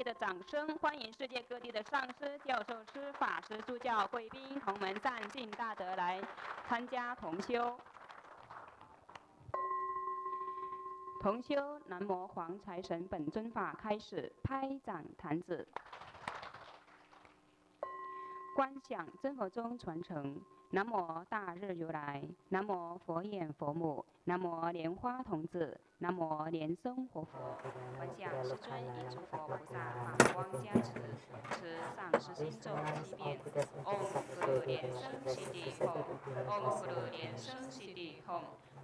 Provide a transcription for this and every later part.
烈的掌声，欢迎世界各地的上师、教授师、法师、助教、贵宾、同门善信大德来参加同修。同修南无黄财神本尊法开始，拍掌弹指，观想真佛宗传承。南无大日如来，南无佛眼佛母，南无莲花童子，南无莲生活佛。观想师尊以诸佛菩萨法光加持，持上师心咒7遍。唵咕噜莲生悉地吽，唵咕噜莲生悉地吽，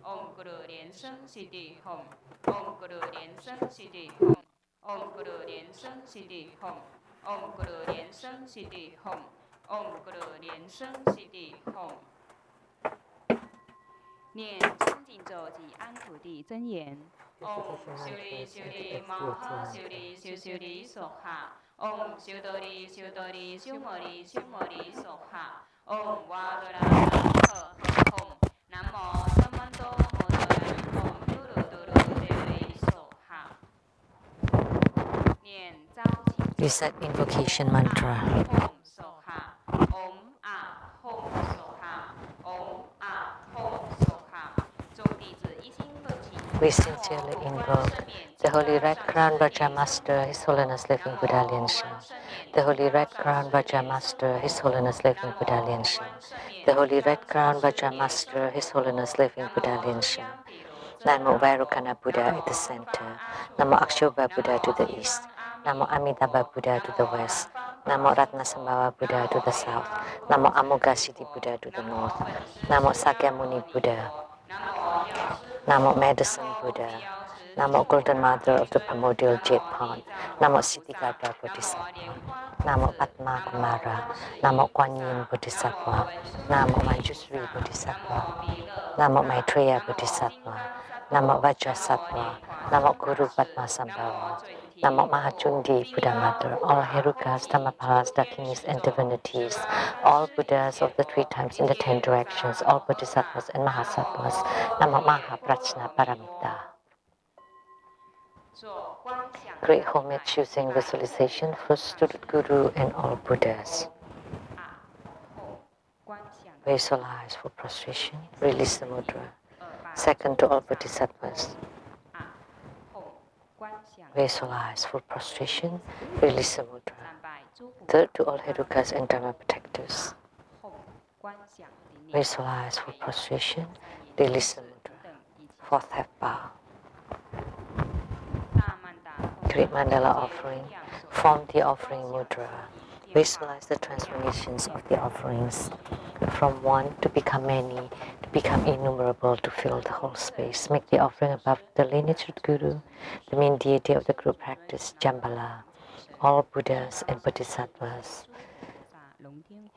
唵咕噜莲生悉地吽，唵咕噜莲生悉地吽，唵咕噜莲生悉地吽，唵咕噜莲生悉地吽。唵咕噜莲生悉地吽，念清净咒及安土地真言。唵修利修利摩诃修利修修利娑哈。唵修多利修多利修摩利修摩利娑哈。唵哇多拉拉呵呵吽。南无萨曼多摩多拉吽嘟噜嘟噜雷雷娑哈。念招起。Recite invocation mantra. We sincerely invoke the Holy Red Crown Vajra Master, His Holiness Living Buddha Liansheng. The Holy Red Crown Vajra Master, His Holiness Living Buddha Liansheng. The Holy Red Crown Vajra Master, His Holiness Living Buddha Liansheng. Namo Vairocana Buddha at the center. Namo Akshobha Buddha to the east. Namo Amitabha Buddha to the west. Namo Ratnasambhava Buddha to the south. Namo Amoghasiddhi Buddha to the north. Namo Sakyamuni Buddha. Namo Medicine Buddha. Namo Golden Mother of the Primordial Jade Pond. Namo Siddhigarbha Bodhisattva. Namo Padma Kumara. Namo Kuan Yin Bodhisattva. Namo Manjusri Bodhisattva. Namo Maitreya Bodhisattva. Namo Vajrasattva. Namo Guru Padmasambhava. Namo Mahachundi Buddha Mother, all Herukas, Dhammapalas, Dakinis, and divinities, all Buddhas of the 3 times in the 10 directions, all Bodhisattvas and Mahasattvas. Namo Mahaprajna Paramita. Great homage using visualization first to the Guru and all Buddhas. Visualize for prostration, release the mudra. Second to all Bodhisattvas. Visualize for prostration, release the mudra. Third to all Herukas and Dharma protectors. Visualize for prostration, release the mudra. Fourth half bow. Great mandala offering, form the offering mudra. Visualize the transformations of the offerings from one to become many, to become innumerable, to fill the whole space. Make the offering above the lineage of Guru, the main deity of the group practice, Jambala, all Buddhas and Bodhisattvas,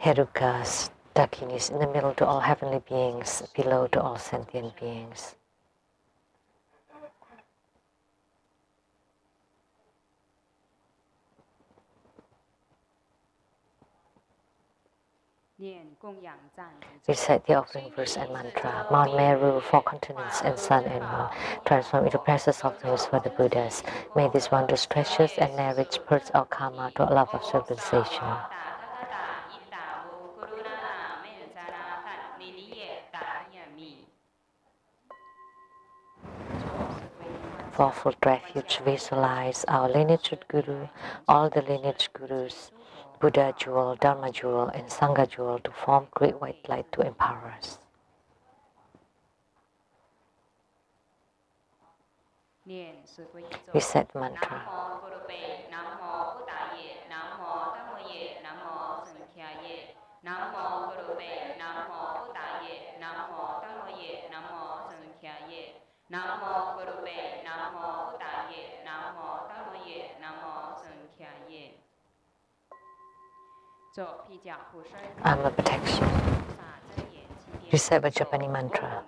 Herukas, Dakinis, in the middle to all heavenly beings, below to all sentient beings. Recite the offering verse and mantra. Mount Meru, 4 continents, and sun and moon, transform into precious offerings for the Buddhas. May these wondrous treasures and merits purge our karma to a love of civilization. For full refuge, visualize our lineage Guru, all the lineage Gurus, Buddha jewel, Dharma jewel, and Sangha jewel to form great white light to empower us. Recite mantra. I'm a protection. Recite Vajrapani mantra.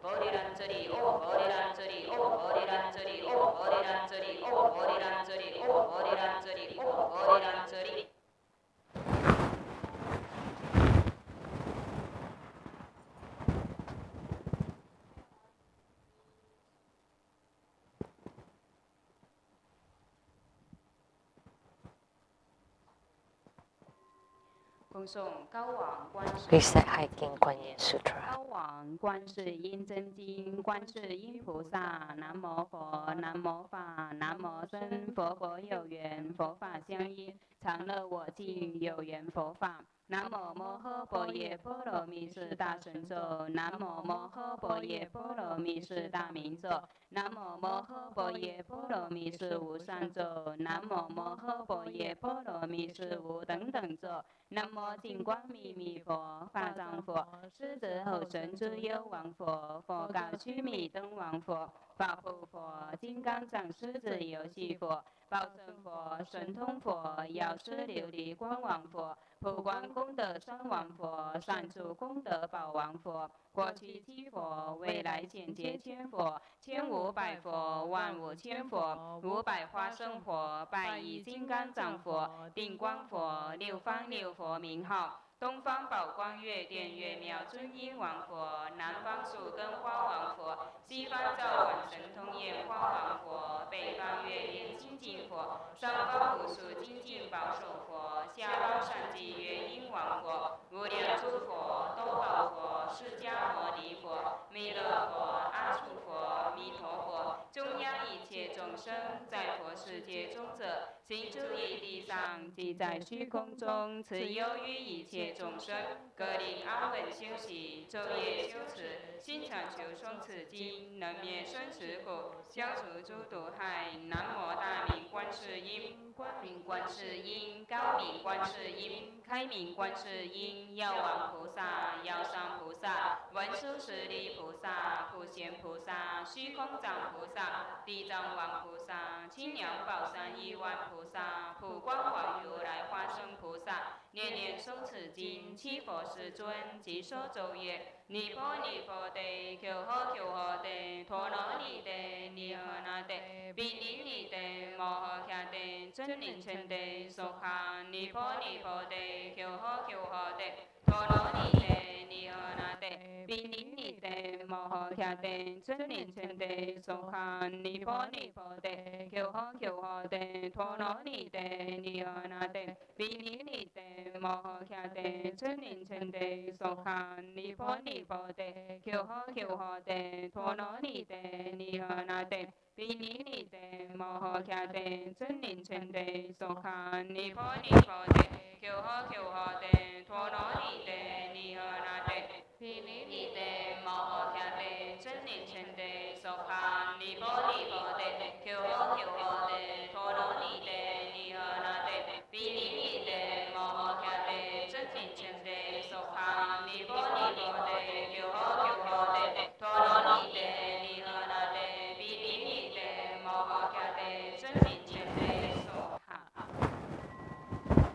Recite Hiking Guan Yin Sutra. 高往观世音真经，观世音菩萨，南无佛，南无法，南无僧，佛佛有缘，佛法相依，常乐我净，有缘佛法。南无摩诃般若波罗蜜是大神咒，南无摩诃般若波罗蜜是大明咒，南无摩诃般若波罗蜜是无上咒，南无摩诃般若波罗蜜是无等等咒。南无净光明密佛，法藏佛，狮子吼神诸幽王佛，佛告须弥灯王佛，法护佛，金刚藏狮子游戏佛，报身佛，神通佛，药师琉璃光王佛，普光功德双王佛，善住功德宝王佛，过去七佛，未来现劫千佛，1500佛，万五千佛，500花生佛，百亿金刚藏佛，定光佛，六方六佛名号。东方宝光月殿月妙尊音王佛，南方树根花王佛，西方照管神通焰花王佛，北方月莲清净佛，上方无数精进宝手佛，下方上济月音王佛，无量诸佛，多宝佛，释迦牟尼佛，弥勒佛，阿处佛，弥陀佛，中央一切众生，在佛世界中者，行诸于地上，即在虚空中，此忧于一切众生，各令安稳休息，昼夜修持，心常求诵此经，能灭生死苦，消除诸毒害。南无大明观世音，光明观世音，高明观世音，开明观世音，药王菩萨，药上菩萨，文殊师利菩萨，普贤菩萨，虚空藏菩萨，地藏王菩萨，清凉宝山亿万菩萨，普光王如来化身菩萨，念念诵此经，七佛世尊即说咒曰：尼婆尼婆地，求呵求呵地，陀罗尼地，尼诃那地，毗尼尼地，摩诃迦地，真灵称地，娑哈。尼婆尼婆地，求呵求呵地，陀罗尼地，尼诃那地，毗尼尼地，摩诃迦地，真灵称地，娑哈。尼婆尼婆地，求呵求呵地，陀罗尼地，尼诃那地，毗尼尼地，摩诃迦地，真灵称地，娑哈。尼婆尼婆地，求呵求呵地，陀罗尼地，尼诃那地，毗尼尼地，摩诃迦地，真灵称地，娑哈。尼婆尼婆地，求呵求呵地，陀罗尼地，尼诃那地，毗尼尼地，摩诃迦地，真灵称地，娑哈。尼婆尼婆地，求呵求呵地，陀罗尼地，尼诃那地，毗尼尼地，摩诃迦地，真灵称地，娑哈。尼婆尼婆地，求呵求呵地，陀罗尼地，尼诃那地，毗尼尼地，摩诃迦地，真灵称地，娑哈。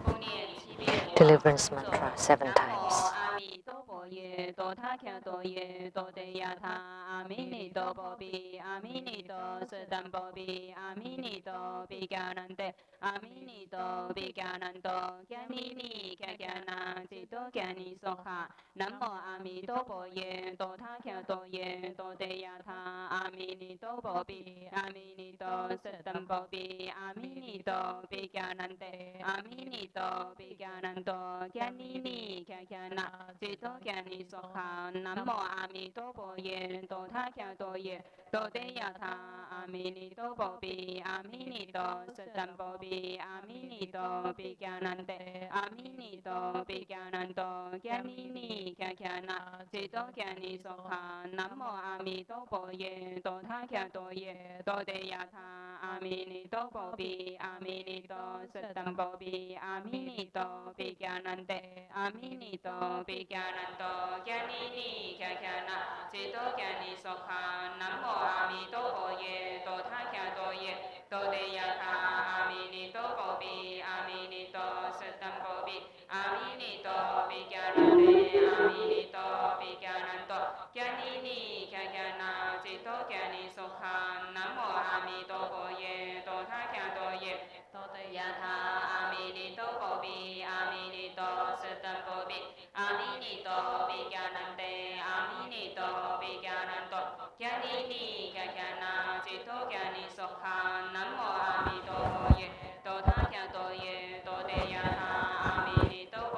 共念7遍 Deliverance mantra 7 times. 阿弥陀佛耶，多他伽多耶，多得亚他，阿弥尼多波比，阿弥尼多舍旦波比，阿弥尼多比迦南得，阿弥尼多比迦南多，迦尼尼迦迦那，吉多迦尼娑哈。南无阿弥陀佛耶，多他伽多耶，多得亚他，阿弥尼多波比，阿弥尼多舍旦波比，阿弥尼多比迦南得，阿弥尼多比迦南多，迦尼尼迦迦那，吉多迦尼娑哈。南无阿弥陀佛耶，多他伽多耶，多得亚他，阿弥尼多波比，阿弥尼多舍旦波比，阿弥尼多比迦南得，阿弥尼多比迦南多，迦尼尼迦迦那，吉多迦尼娑哈。南无阿弥陀佛耶，多他伽多耶，多得亚他，阿弥尼多波比，阿弥尼多舍旦波比，阿弥尼多比迦南得，阿弥尼多比迦南多，迦尼尼迦迦那，吉多迦尼娑哈。南无阿弥陀佛耶，多他伽多耶，多得亚他，阿弥尼多波比，阿弥尼多舍旦波比，阿弥尼多比迦南得，阿弥尼多比迦南多，迦尼尼迦迦那，吉多迦尼娑哈。南无阿弥陀佛耶，多他伽多耶，多得亚他，阿弥尼多波比，阿弥尼多舍旦波比，阿弥尼多比迦南得，阿弥尼多比迦南多，迦尼尼迦迦那，吉多迦尼娑哈。南无阿弥陀佛耶，多他伽多耶，多得亚他，阿弥尼多波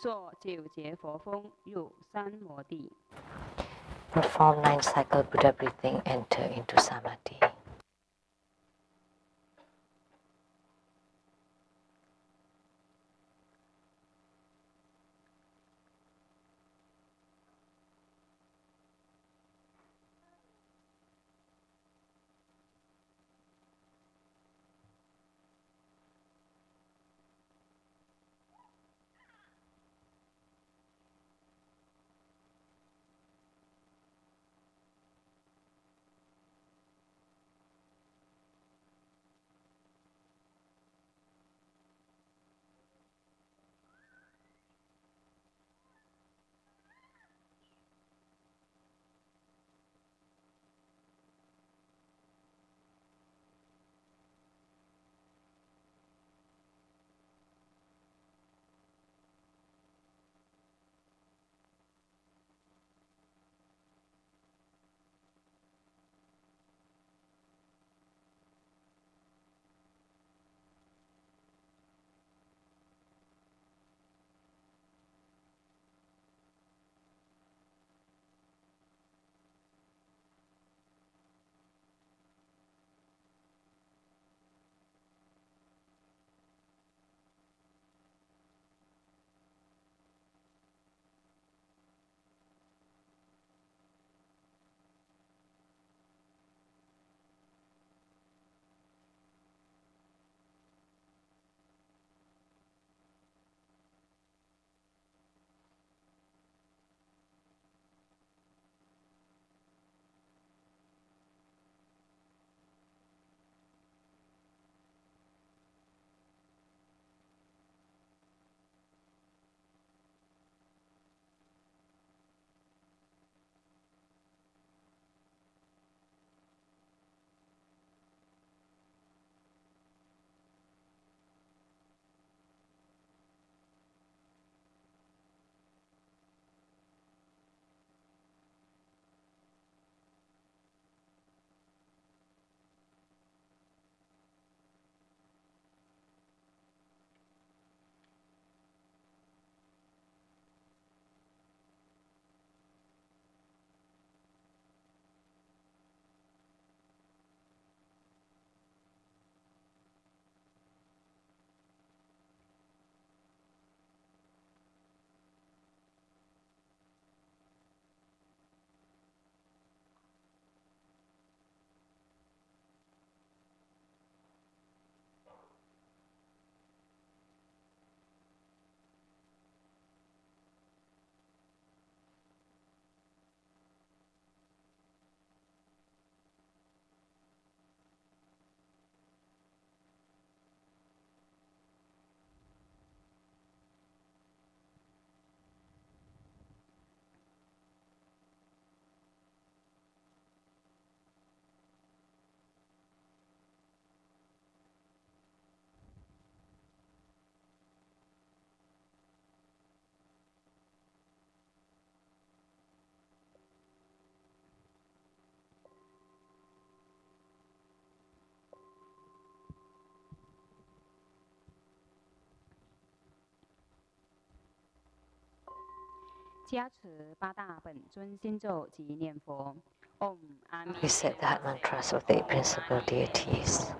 做9节佛风，入三摩地。Perform 9 cycle Buddha breathing, enter into samadhi. We said that mantras with the principal deities.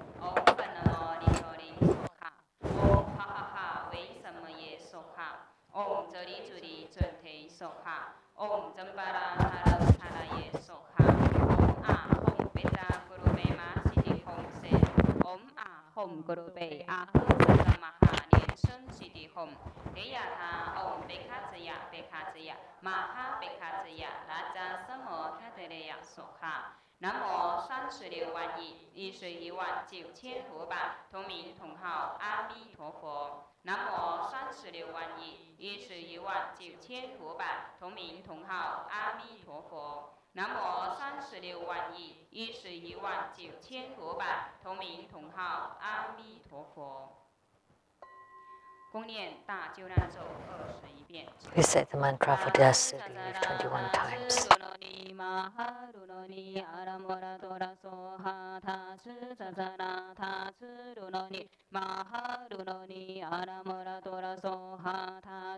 Om Jari Juri Junte Soha. Om Jambala Tharam Tharaye Soha. Om A Hom Beta Guru Be Ma Sidi Hom Sen. Om A Hom Guru Be A Hum Maha Nian Sun Sidi Hom. Deya Tha Om Bekataya Bekataya. Maha Bekataya Raja Samo Thadreya Soha. 南无36万亿111万9千佛吧，同名同号阿弥陀佛。南无36万亿111万9千佛吧，同名同号阿弥陀佛。南无36万亿111万9千佛吧，同名同号阿弥陀佛。恭念大救难咒21遍。We said the mantra for Dharma 21 times.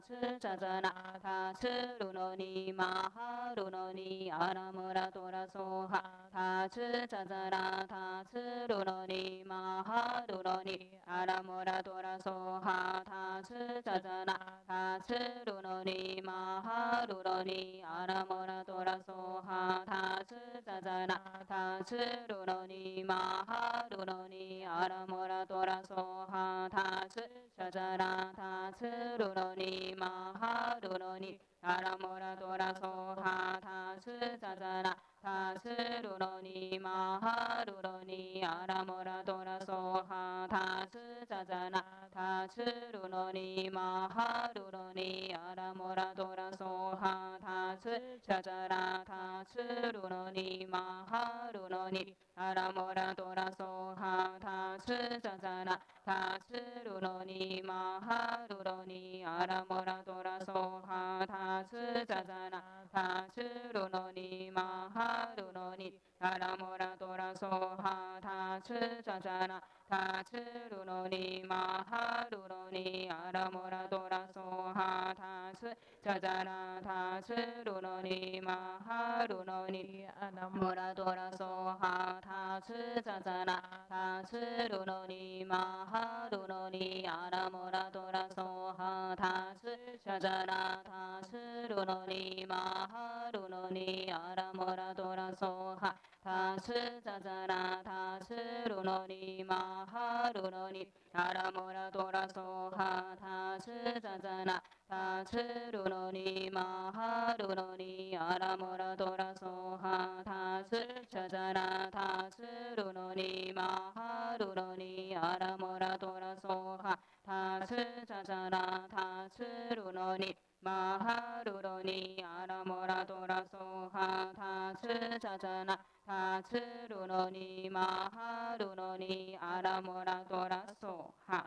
tsu jajana ta tsu runoni maha runoni aramura tora soha ta tsu jajana ta tsu runoni maha runoni aramura tora soha ta tsu jajana ta tsu runoni maha runoni aramura tora soha ta tsu jajana ta tsu runoni maha runoni aramura tora soha ta tsu jajana ta tsu runoni maha runoni aramura tora soha ta tsu jajana ta tsu runoni maha runoni aramura tora soha ta tsu jajana ta tsu runoni maha runoni aramura tora soha ta tsu jajana ta tsu runoni maha runoni aramura tora soha ta tsu jajana ta tsu runoni maha runoni aramura tora soha ta tsu jajana ta tsu runoni maha runoni aramura tora soha ta tsu jajana ta tsu runoni maha runoni aramura tora soha ta tsu jajana ta tsu runoni maha runoni aramura tora soha ta tsu jajana ta tsu runoni maha runoni aramura tora soha ta tsu jajana ta tsu runoni maha runoni aramura tora soha ta tsu jajana ta tsu runoni maha runoni aramura tora soha ta tsu jajana ta tsu runoni maha runoni aramura tora soha ta tsu jajana ta tsu runoni maha runoni aramura tora soha ta tsu jajana ta tsu runoni maha runoni aramura tora soha ta tsu jajana ta tsu runoni maha runoni aramura tora soha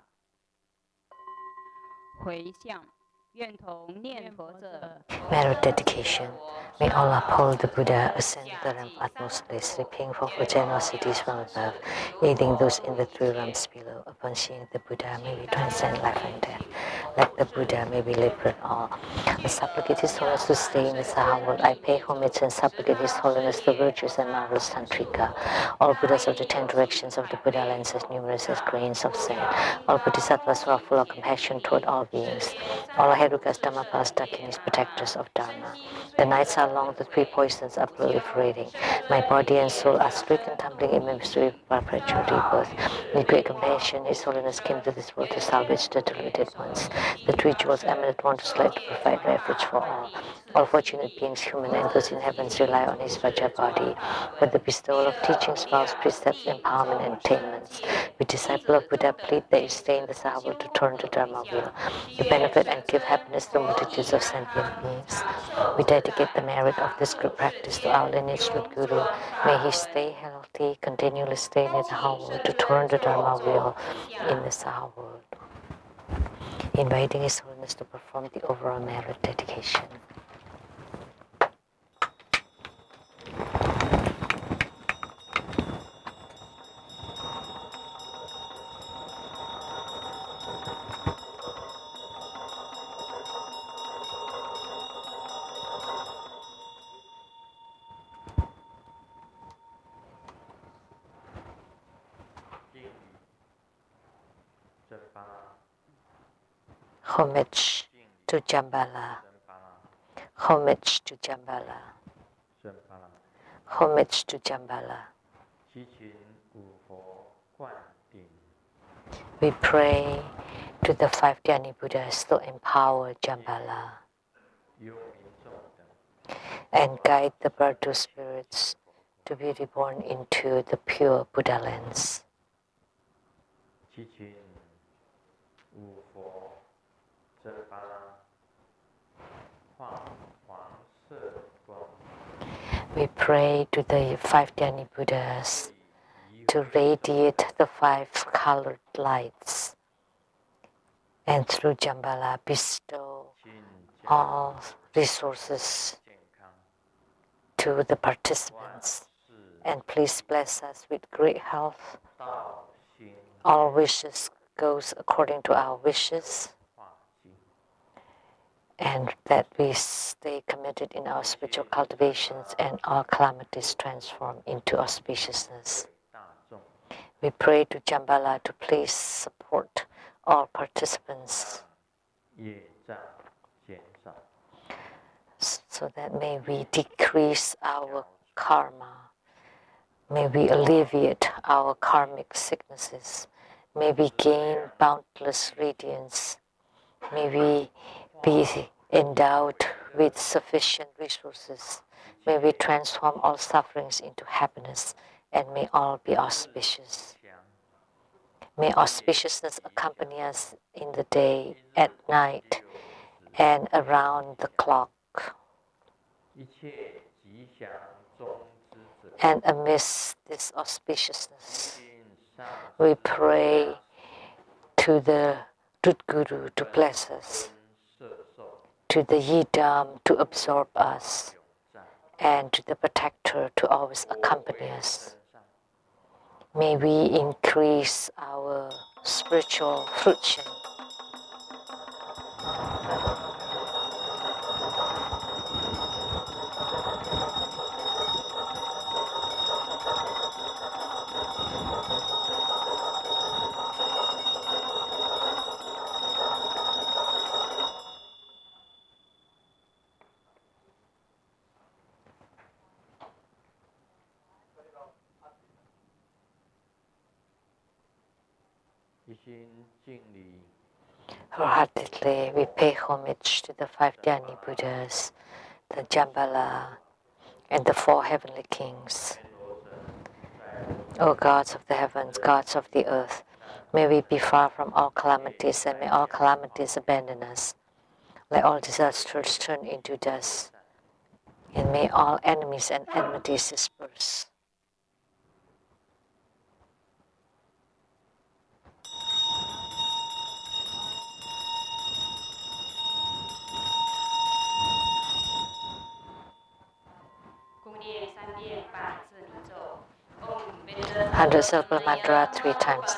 回向，愿同念佛者 Merit dedication. May Allah uphold the Buddha, ascend the realm of utmost bliss, repaying for generosities from above, aiding those in the three realms below. Upon seeing the Buddha, may we transcend life and death. Like the Buddha, may we liberate all. I supplicate His Holiness to stay in the Saha world. I pay homage and supplicate His Holiness the virtuous and marvelous Tantrika. All Buddhas of the 10 directions of the Buddha lands as numerous as grains of sand. All Bodhisattvas who are full of compassion toward all beings. All Herukas, Dhammapas, Dakinis, protectors of Dharma. The nights are long, the 3 poisons are proliferating. My body and soul are stricken, tumbling in mystery of perpetual rebirth. With great compassion, His Holiness came to this world to salvage the deluded ones. The 3 jewels eminent one to select to provide refuge for all. All fortunate beings, human and those in heavens, rely on His Vajra body for the bestowal of teachings, vows, precepts, empowerment, and attainments. We disciple of Buddha plead that you stay in the Saha world to turn the Dharma wheel, to benefit and give happiness to multitudes of sentient beings. We dedicate the merit of this good practice to our lineage Lord Guru. May he stay healthy, continually stay in the Saha world to turn the Dharma wheel in the Saha world. Inviting His Holiness to perform the overall merit dedication. Homage to Jambala. Homage to Jambala. Homage to Jambala. We pray to the 5 Dhyani Buddhas to empower Jambala and guide the Bardo spirits to be reborn into the pure Buddha lands. We pray to the 5 Dhyani Buddhas to radiate the 5 colored lights and through Jambala bestow all resources to the participants. And please bless us with great health. All wishes goes according to our wishes. and that we stay committed in our spiritual cultivations and all calamities transform into auspiciousness. We pray to Jambala to please support all participants so that may we decrease our karma, may we alleviate our karmic sicknesses, may we gain boundless radiance, may we be endowed with sufficient resources, may we transform all sufferings into happiness, and may all be auspicious. May auspiciousness accompany us in the day, at night, and around the clock. And amidst this auspiciousness, we pray to the Root Guru to bless us, to the Yidam to absorb us, and to the Protector to always accompany us. May we increase our spiritual fruition. Wholeheartedly, we pay homage to the 5 Dhyani Buddhas, the Jambala, and the 4 heavenly kings. O gods of the heavens, gods of the earth, may we be far from all calamities, and may all calamities abandon us. Let all disasters turn into dust, and may all enemies and enmities disperse. Hundred syllable mantra 3 times.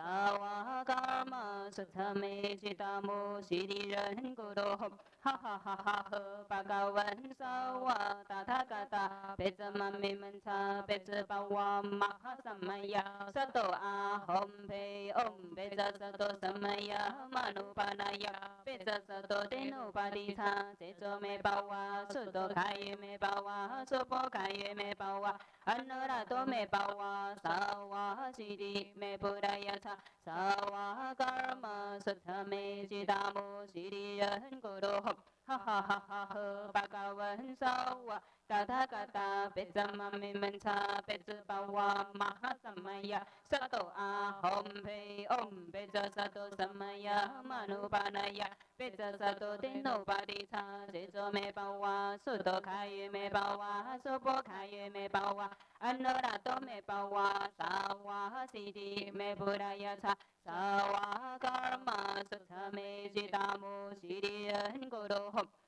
Sawa karma sutame jitamo siriran guru ha ha ha ha ha bhagavan sawa tathagata pezamami mansa pezabawa mahasamaya sato ahom pe om peza sato samaya manupanaya peza sato teno paditha tejo me bawa suto kaya me bawa sopo kaya me bawa anarato me bawa sawa siri me puraya sawa karma sutame jitamo siriyan guru ha ha ha ha ha bhagavan sawa tathagata pezamami mansa pezabawa mahasamaya sato ahom pe om peza sato samaya manupanaya peza sato teno paditha tejo me bawa suto kaya me bawa sopo kaya me bawa anarato me bawa sawa siri me puraya sawa karma sutame jitamo siriyan guru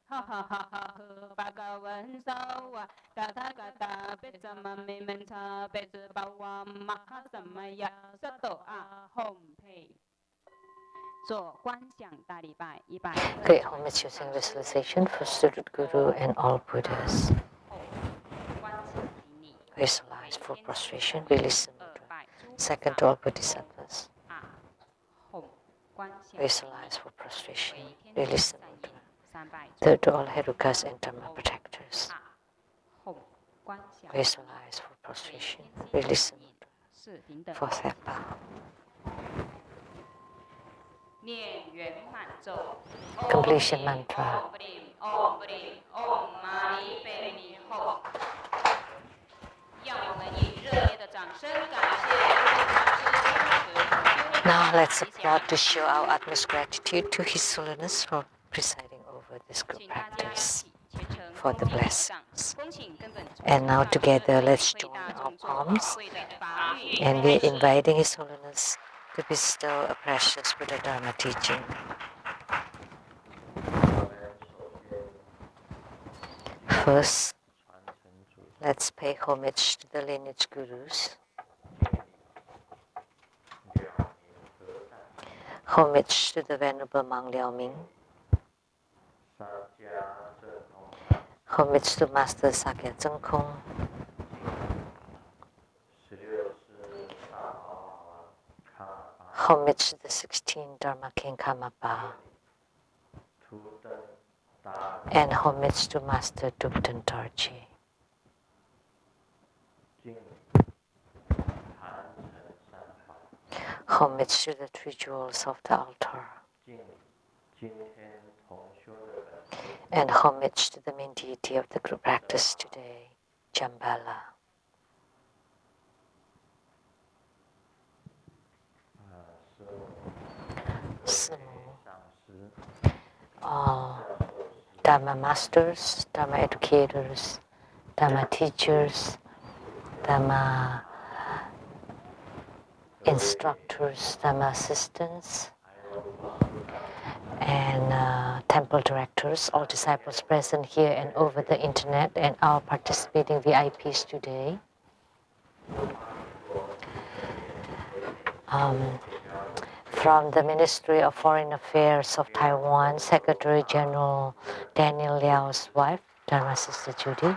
ha ha ha ha ha bhagavan sawa tathagata pezamami mansa pezabawa mahasamaya sato ahom pe Great homage using visualization for Student Guru and all Buddhas. Visualize full prostration, release the mudra. Second to all Bodhisattvas. Visualize full prostration, release the mudra. Third to all Herukas and Dharma protectors. Visualize full prostration, release the mudra. Fourth head bow. Completion mantra. Now let's applaud to show our utmost gratitude to His Holiness for presiding over this group practice, for the blessings. And now together let's join our palms, and we're inviting His Holiness to bestow a precious Buddha Dharma teaching. First, Let's pay homage to the lineage gurus. Homage to the Venerable Monk Liao Ming. Homage to Master Sakya Zeng Kong. Homage to the 16th Dharma King Karmapa. And homage to Master Dupten Dorji. Homage to the three jewels of the altar. And homage to the main deity of the group practice today, Jambala. So, all Dharma masters, Dharma educators, Dharma teachers, Dharma instructors, Dharma assistants, and temple directors, all disciples present here and over the internet, and our participating VIPs today. From the Ministry of Foreign Affairs of Taiwan, Secretary General Daniel Liao's wife, Dharma Sister Judy.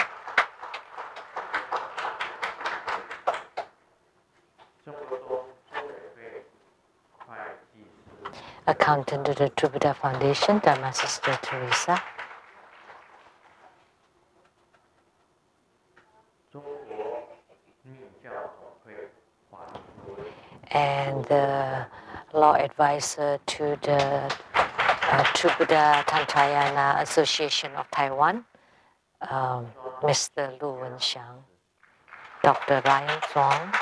Accountant to the True Buddha Foundation, Dharma Sister Teresa. And the law advisor to the True Buddha Tantrayana Association of Taiwan, Mr. Lu Wenxiang, Dr. Ryan Thuong,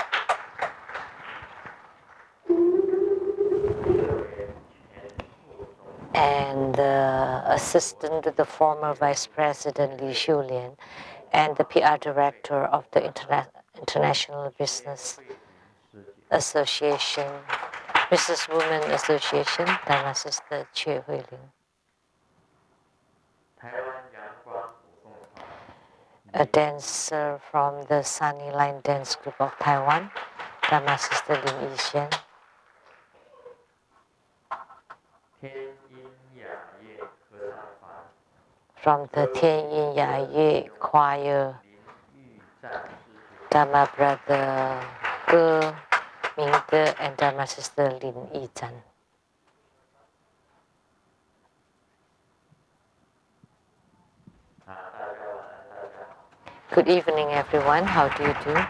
and the assistant to the former Vice President Li Xiulian, and the PR director of the International Business Association, Business Women Association, Dharma Sister Chue Huiling. A dancer from the Sunny Line Dance Group of Taiwan, Dharma Sister Lin Yixian. From the Tian Yin Ya Yue Choir, Dharma Brother Ge Mingde and Dharma Sister Lin Yizhan. Good evening, everyone. How do you do?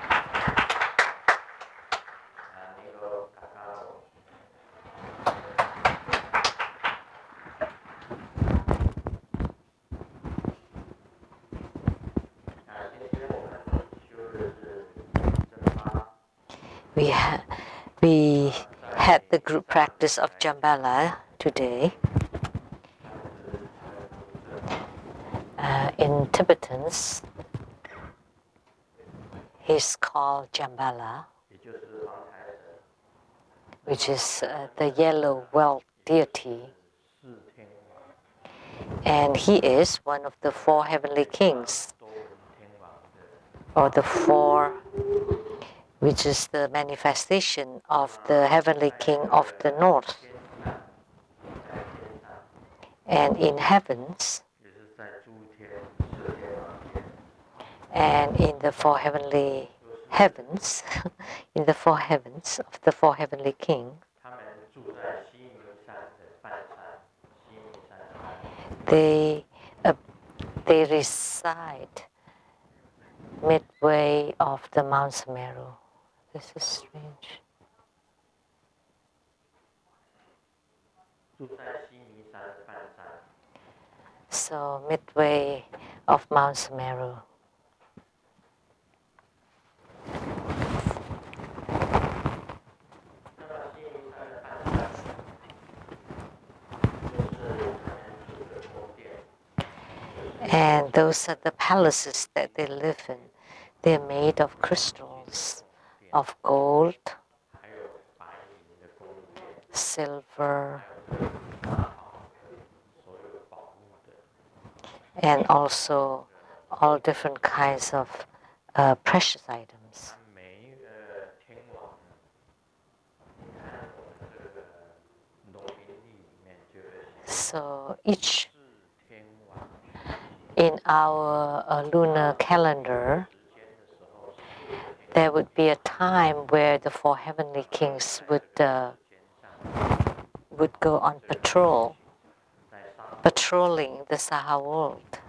We had the group practice of Jambala today. In Tibetans, he's called Jambala, which is the yellow wealth deity. And he is one of the four heavenly kings, or the four, which is the manifestation of the heavenly king of the north. And in heavens, and in the four heavenly heavens, in the four heavens of the four heavenly kings, they reside midway of the Mount Sumeru. This is strange. So midway of Mount Sumeru. And those are the palaces that they live in. They're made of crystals, of gold, silver, and also all different kinds of precious items. So each in our lunar calendar, there would be a time where the four heavenly kings would go on patrolling the Saha world.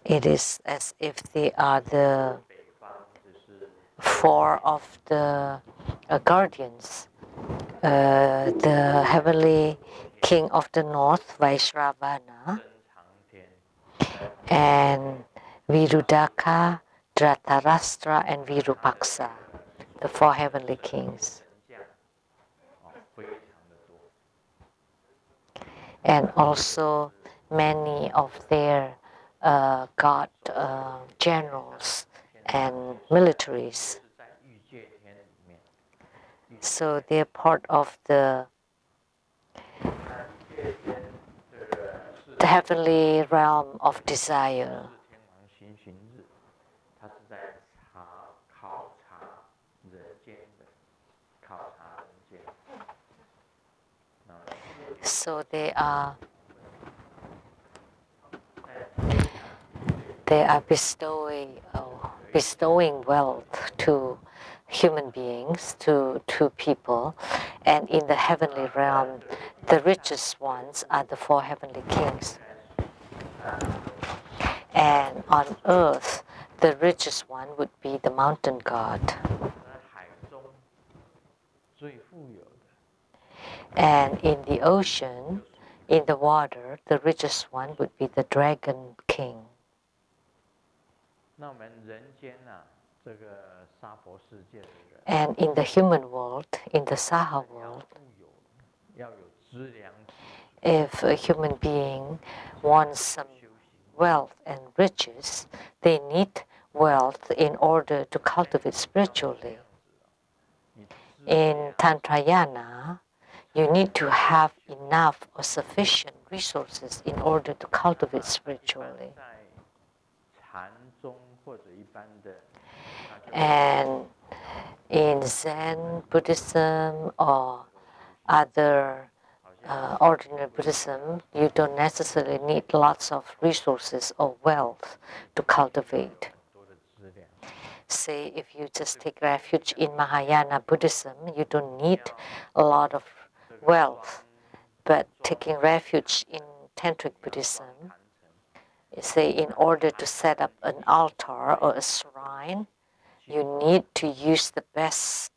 It is as if they are the four of the guardians. The heavenly king of the north, Vaishravana, and Virudaka, Dhritarashtra, and Virupaksa, the four heavenly kings. And also many of their god generals and militaries. So they're part of the heavenly realm of desire. So they are bestowing wealth to human beings, to people, and in the heavenly realm, the richest ones are the four heavenly kings. And on earth, the richest one would be the mountain god. And in the ocean, in the water, the richest one would be the dragon king. And in the human world, in the Saha world, if a human being wants some wealth and riches, they need wealth in order to cultivate spiritually. In Tantrayana, you need to have enough or sufficient resources in order to cultivate spiritually. And in Zen Buddhism or other ordinary Buddhism, you don't necessarily need lots of resources or wealth to cultivate. Say, if you just take refuge in Mahayana Buddhism, you don't need a lot of wealth. But taking refuge in Tantric Buddhism, say, in order to set up an altar or a shrine, you need to use the best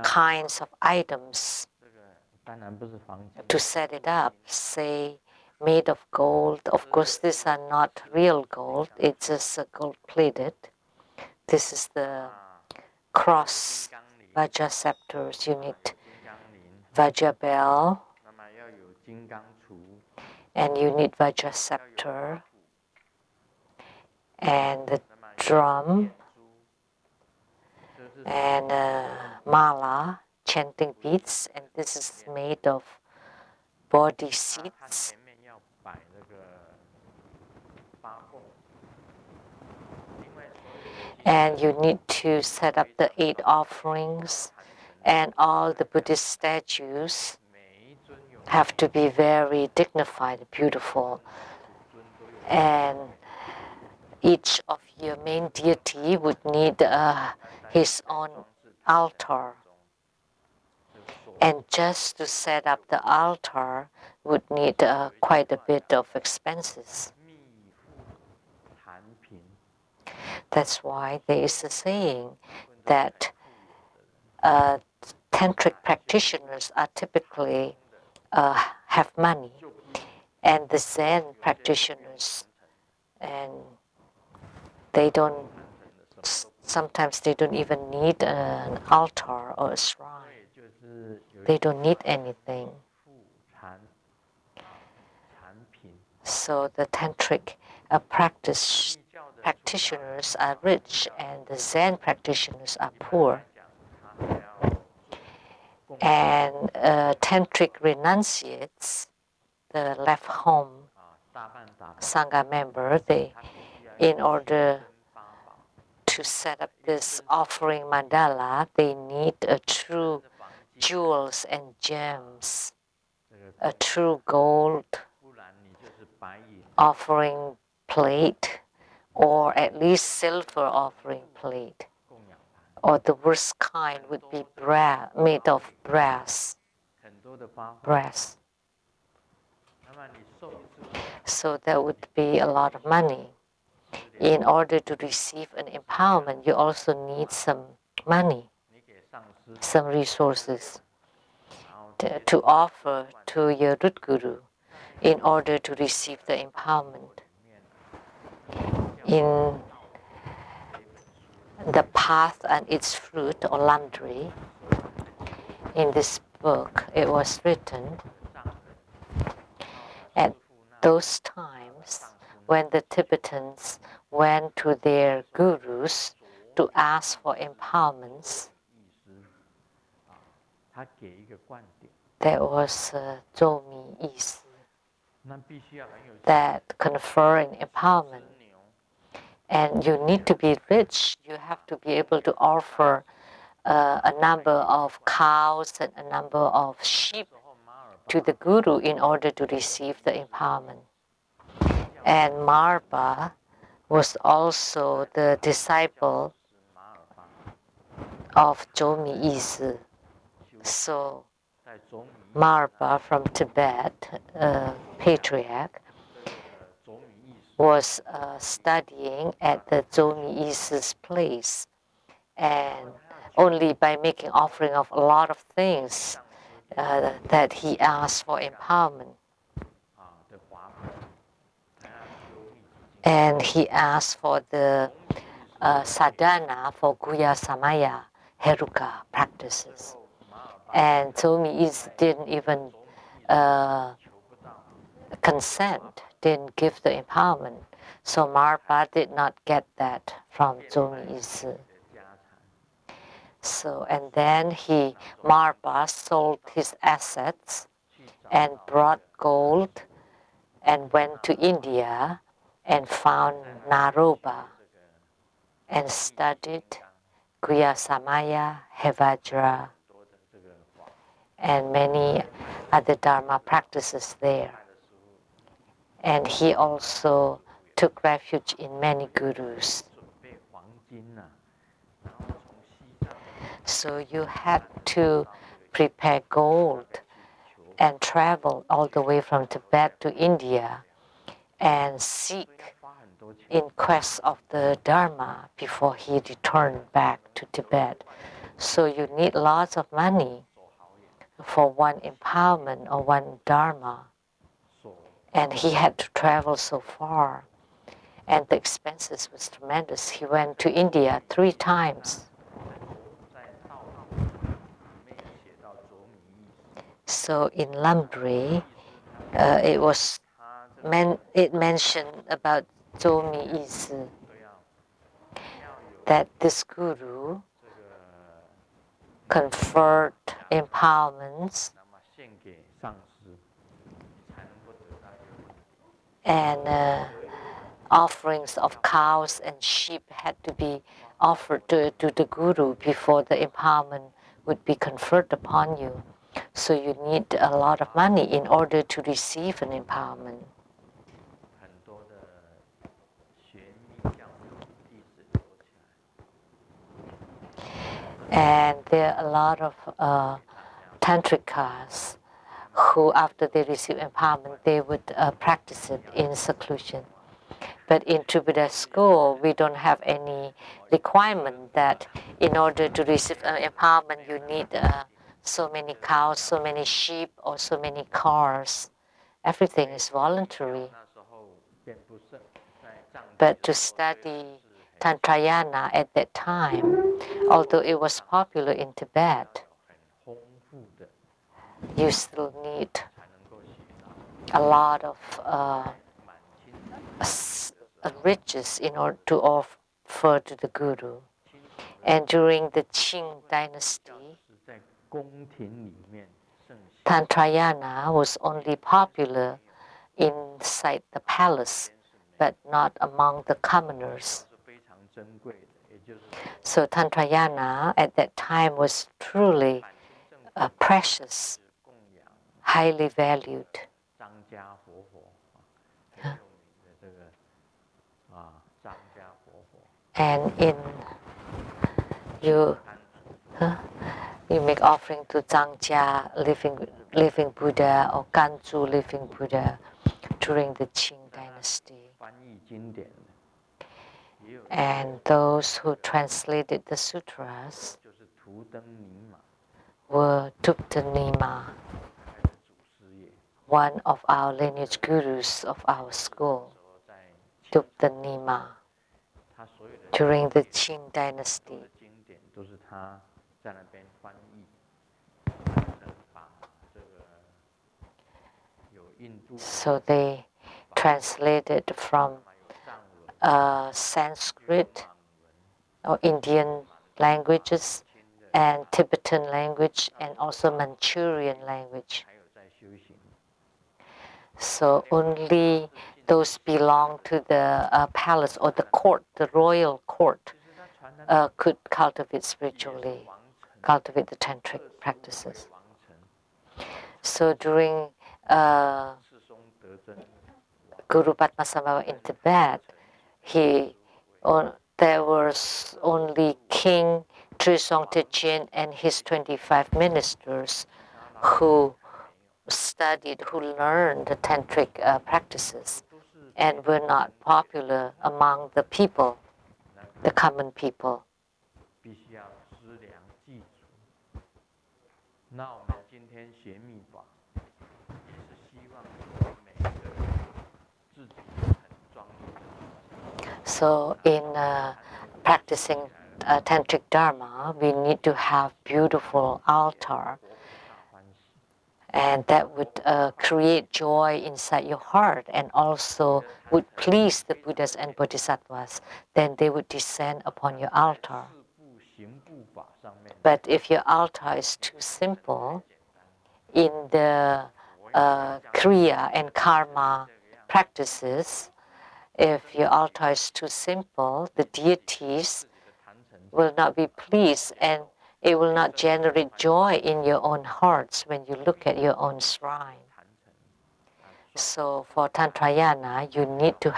kinds of items to set it up, say, made of gold. Of course, these are not real gold, it's just gold plated. This is the cross Vajra scepters. You need Vajra bell, and you need Vajra scepter, and the drum, and mala, chanting beads, and this is made of body seeds. And you need to set up the 8 offerings, and all the Buddhist statues have to be very dignified, beautiful. And each of your main deity would need his own altar. And just to set up the altar would need quite a bit of expenses. That's why there is a saying that tantric practitioners are typically have money, and the Zen practitioners, and sometimes they don't even need an altar or a shrine. They don't need anything. So the tantric practitioners are rich, and the Zen practitioners are poor. And tantric renunciates, the left home Sangha member, in order to set up this offering mandala, they need a true jewels and gems, a true gold offering plate, or at least silver offering plate, or the worst kind would be made of brass. So that would be a lot of money. In order to receive an empowerment, you also need some money, some resources to offer to your root guru in order to receive the empowerment. In The Path and Its Fruit, or Laundry, in this book, it was written at those times when the Tibetans went to their gurus to ask for empowerments. There was Zhou Mi Yi Si that conferring empowerment. And you need to be rich. You have to be able to offer a number of cows and a number of sheep to the guru in order to receive the empowerment. And Marpa was also the disciple of Zhou Mi Yi Si. So Marpa from Tibet, patriarch, was studying at the Zhou Mi Yi Si's place, and only by making offering of a lot of things that he asked for empowerment. And he asked for the sadhana for Guya Samaya Heruka practices. And Zhou Mi Yi Si didn't even consent, didn't give the empowerment. So Marpa did not get that from Zhou Mi Yi Si. So, and then Marpa sold his assets and brought gold and went to India and found Naropa and studied Guya Samaya, Hevajra, and many other Dharma practices there. And he also took refuge in many gurus. So you had to prepare gold and travel all the way from Tibet to India and seek in quest of the Dharma before he returned back to Tibet. So you need lots of money for one empowerment or one Dharma. And he had to travel so far. And the expenses was tremendous. He went to India 3 times. So in Lambri, it mentioned about Zhou Mi Yi Si that this guru conferred empowerments and offerings of cows and sheep had to be offered to the guru before the empowerment would be conferred upon you. So you need a lot of money in order to receive an empowerment. And there are a lot of tantrikas who, after they receive empowerment, they would practice it in seclusion. But in Tribhuda school, we don't have any requirement that in order to receive empowerment, you need so many cows, so many sheep, or so many cars. Everything is voluntary. But to study Tantrayana at that time, although it was popular in Tibet, you still need a lot of riches in order to offer to the guru. And during the Qing dynasty, Tantrayana was only popular inside the palace, but not among the commoners. So Tantrayana at that time was truly precious, highly valued. And you make offering to Zhangjia, living Buddha, or Ganzu, living Buddha, during the Qing dynasty. And those who translated the sutras were Tupta Nima, one of our lineage gurus of our school, Tupta Nima, during the Qing dynasty. So they translated from Sanskrit or Indian languages and Tibetan language and also Manchurian language. So only those belong to the palace or the court, the royal court, could cultivate spiritually, cultivate the tantric practices. So during Guru Padmasambhava in Tibet, there was only King Trisong Tejin and his 25 ministers who studied, who learned the tantric practices, and were not popular among the people, the common people. So in practicing tantric dharma, we need to have beautiful altar, and that would create joy inside your heart and also would please the Buddhas and Bodhisattvas. Then they would descend upon your altar. But if your altar is too simple, in the Kriya and Karma practices, if your altar is too simple, the deities will not be pleased and it will not generate joy in your own hearts when you look at your own shrine. So for Tantrayana, you need to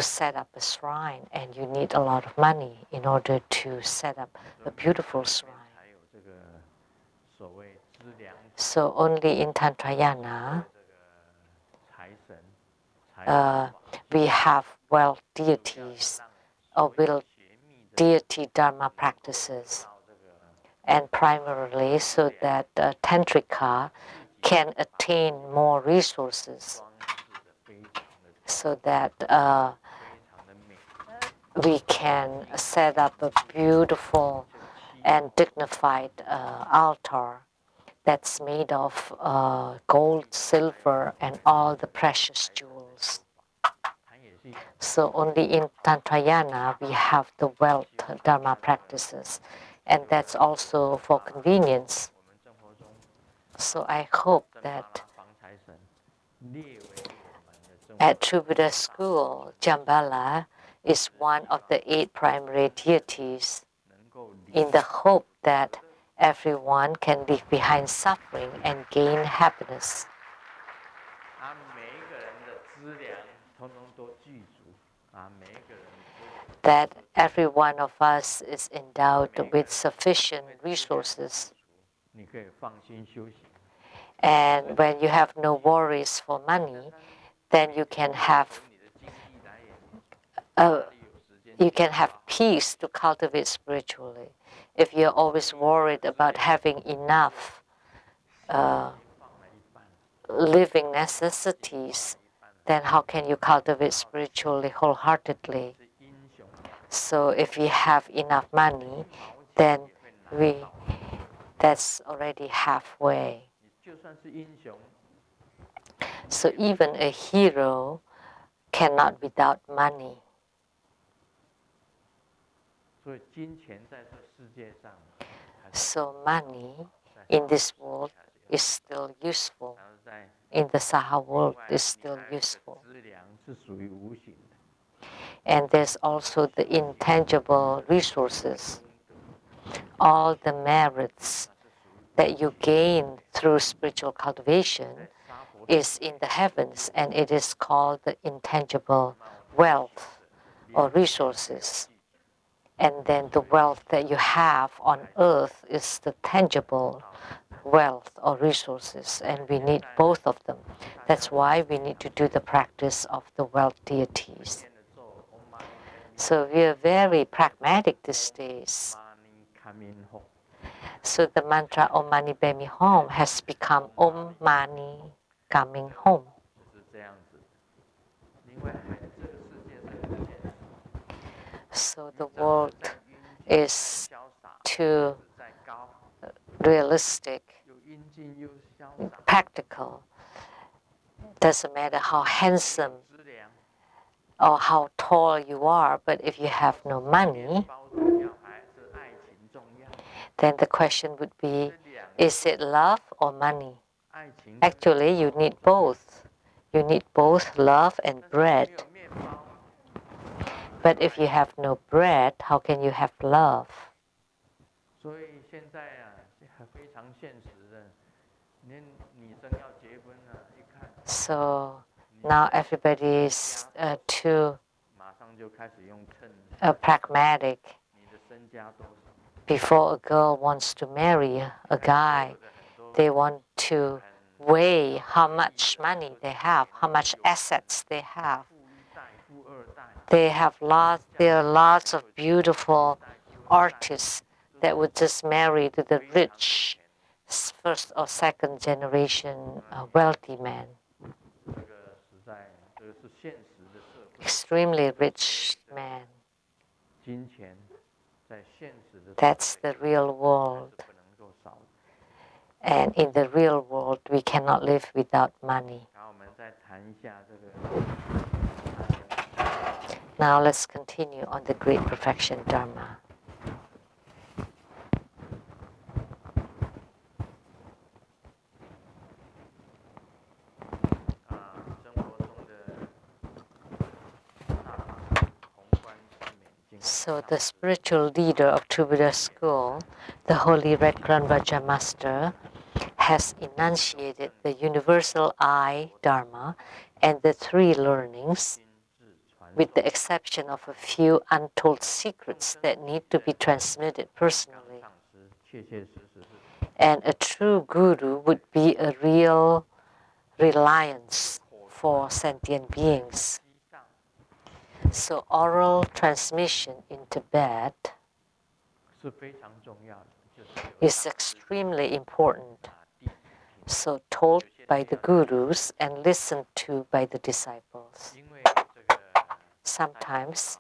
set up a shrine, and you need a lot of money in order to set up a beautiful shrine. So only in Tantrayana, we have wealth deities or will deity dharma practices, and primarily so that Tantrika can attain more resources, so that we can set up a beautiful and dignified altar that's made of gold, silver, and all the precious jewels. So only in Tantrayana we have the wealth dharma practices, and that's also for convenience. So I hope that at True Buddha School, Jambala is one of the 8 primary deities, in the hope that everyone can leave behind suffering and gain happiness. That every one of us is endowed with sufficient resources. And when you have no worries for money, then you can have peace to cultivate spiritually. If you're always worried about having enough living necessities, then how can you cultivate spiritually wholeheartedly? So if we have enough money, then that's already halfway. So even a hero cannot without money. So money in this world is still useful. in the Saha world is still useful. And there's also the intangible resources, all the merits that you gain through spiritual cultivation is in the heavens, and it is called the intangible wealth or resources. And then the wealth that you have on earth is the tangible wealth or resources, and we need both of them. That's why we need to do the practice of the wealth deities. So we are very pragmatic these days. So the mantra Om Mani Padme Hum has become Om Mani coming home. So the world is too realistic, practical. Doesn't matter how handsome or how tall you are, but if you have no money, then the question would be, is it love or money? Actually, you need both. You need both love and bread. But if you have no bread, how can you have love? So now everybody is too pragmatic. Before a girl wants to marry a guy, they want to weigh how much money they have, how much assets they have. There are lots of beautiful artists that would just marry to the rich first or second generation wealthy man. Extremely rich man. That's the real world. And in the real world, we cannot live without money. Now let's continue on the Great Perfection Dharma. So the spiritual leader of True Buddha School, the Holy Red Crown Raja Master, has enunciated the universal I, Dharma, and the three learnings, with the exception of a few untold secrets that need to be transmitted personally. And a true guru would be a real reliance for sentient beings. So oral transmission in Tibet is extremely important. So told by the gurus and listened to by the disciples. Sometimes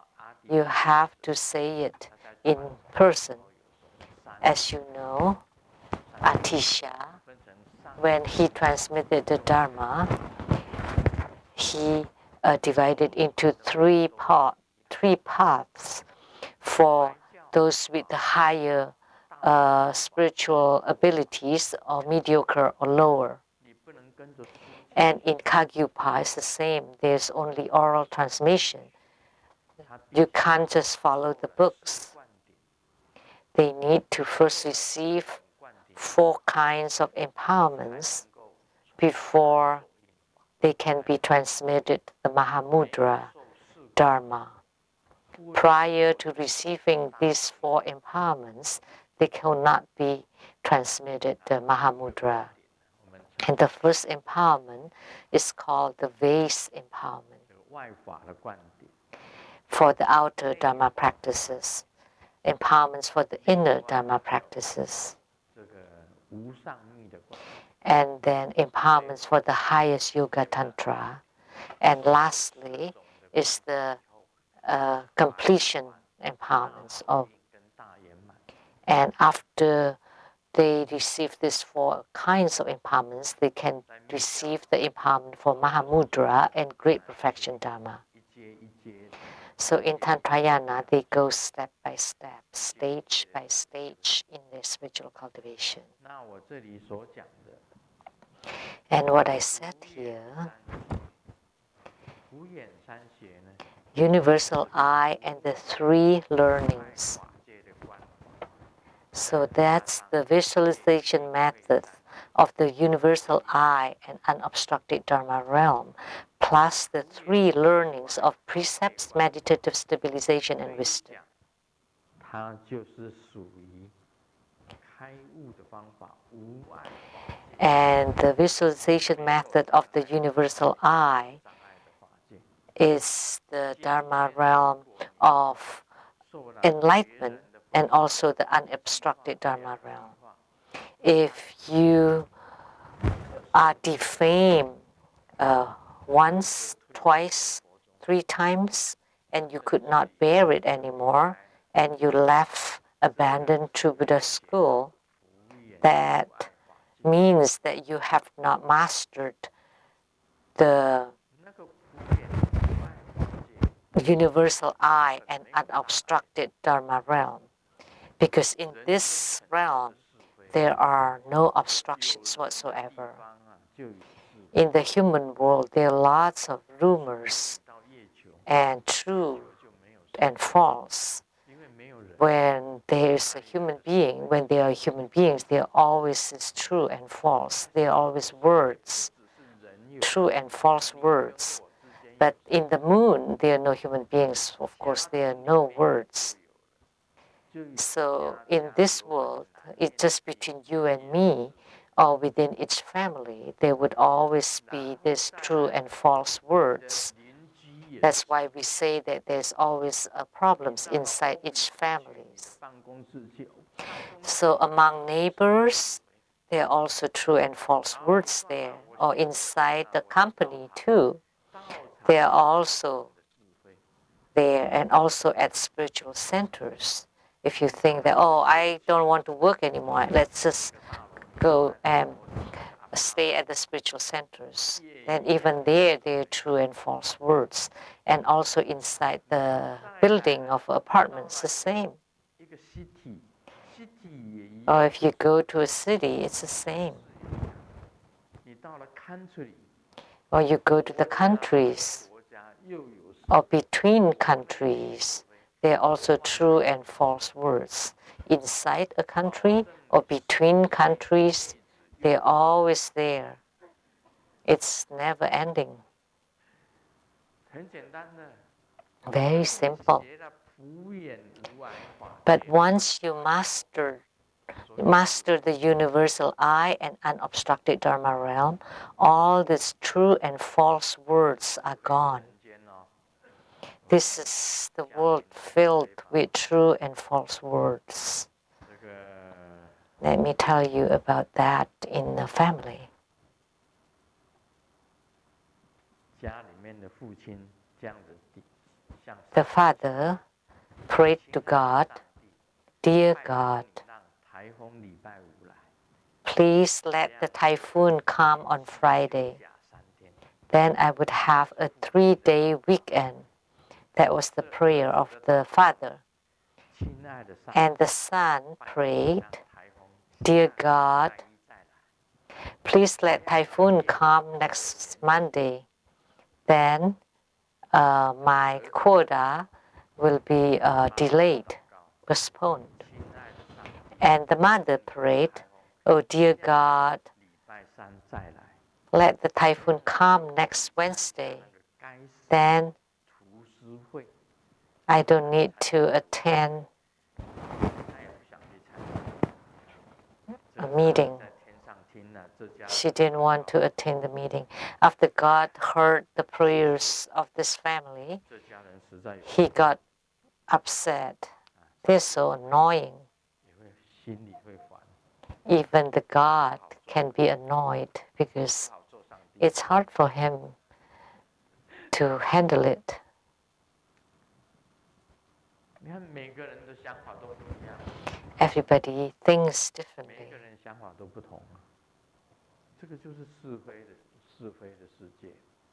you have to say it in person. As you know, Atisha, when he transmitted the Dharma, he divided into three paths for those with the higher spiritual abilities or mediocre or lower. And in Kagyupa, it's the same. There's only oral transmission. You can't just follow the books. They need to first receive 4 kinds of empowerments before they can be transmitted the Mahamudra Dharma. Prior to receiving these 4 empowerments, they cannot be transmitted the Mahamudra. And the first empowerment is called the vase empowerment for the outer Dharma practices, empowerments for the inner Dharma practices, and then empowerments for the highest Yoga Tantra. And lastly is the completion empowerments of. And after they receive these 4 kinds of empowerments, they can receive the empowerment for Mahamudra and Great Perfection Dharma. So in Tantrayana, they go step by step, stage by stage in their spiritual cultivation. And what I said here, universal I and the three learnings. So that's the visualization method of the universal I and unobstructed Dharma realm, plus the three learnings of precepts, meditative stabilization, and wisdom. And the visualization method of the universal I is the Dharma realm of enlightenment and also the unobstructed Dharma realm. If you are defamed once, twice, 3 times, and you could not bear it anymore, and you left, abandoned to Buddha school, that means that you have not mastered the universal I and unobstructed Dharma realm. Because in this realm, there are no obstructions whatsoever. In the human world, there are lots of rumors and true and false. When there's a human being, when there are human beings, there always is true and false. There are always words, true and false words. But in the moon, there are no human beings. Of course, there are no words. So in this world, it's just between you and me, or within each family, there would always be these true and false words. That's why we say that there's always problems inside each family. So among neighbors, there are also true and false words there, or inside the company too. They are also there, and also at spiritual centers. If you think that, oh, I don't want to work anymore, let's just go and stay at the spiritual centers. And even there are true and false words. And also inside the building of apartments, the same. Or if you go to a city, it's the same. Or you go to the countries, or between countries, there are also true and false words. Inside a country or between countries, they're always there. It's never ending. Very simple. But once you master the universal I and unobstructed Dharma realm, all these true and false words are gone. This is the world filled with true and false words. Let me tell you about that in the family. The father prayed to God, "Dear God, please let the typhoon come on Friday. Then I would have a 3-day weekend." That was the prayer of the father. And the son prayed, "Dear God, please let typhoon come next Monday. Then my quota will be delayed, postponed." And the mother prayed, "Oh dear God, let the typhoon come next Wednesday. Then I don't need to attend a meeting." She didn't want to attend the meeting. After God heard the prayers of this family, he got upset. They're so annoying. Even the God can be annoyed because it's hard for him to handle it. Everybody thinks differently.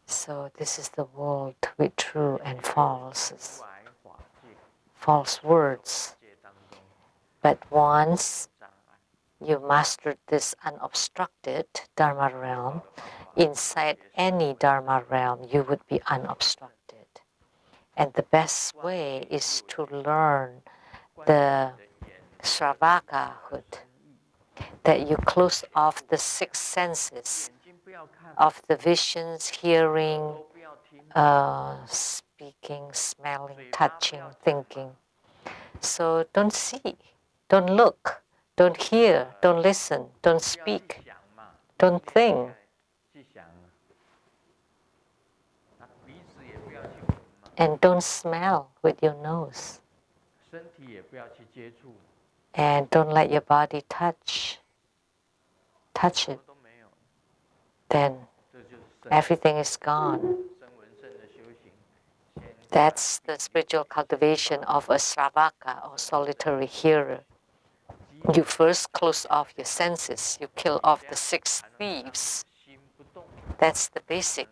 So this is the world with true and false words. But once you mastered this unobstructed Dharma realm, inside any Dharma realm, you would be unobstructed. And the best way is to learn the Sravakahood, that you close off the six senses of the visions, hearing, speaking, smelling, touching, thinking. So don't see, don't look, don't hear, don't listen, don't speak, don't think. And don't smell with your nose. And don't let your body touch it. Then everything is gone. That's the spiritual cultivation of a Sravaka or solitary hearer. You first close off your senses. You kill off the six thieves. That's the basic.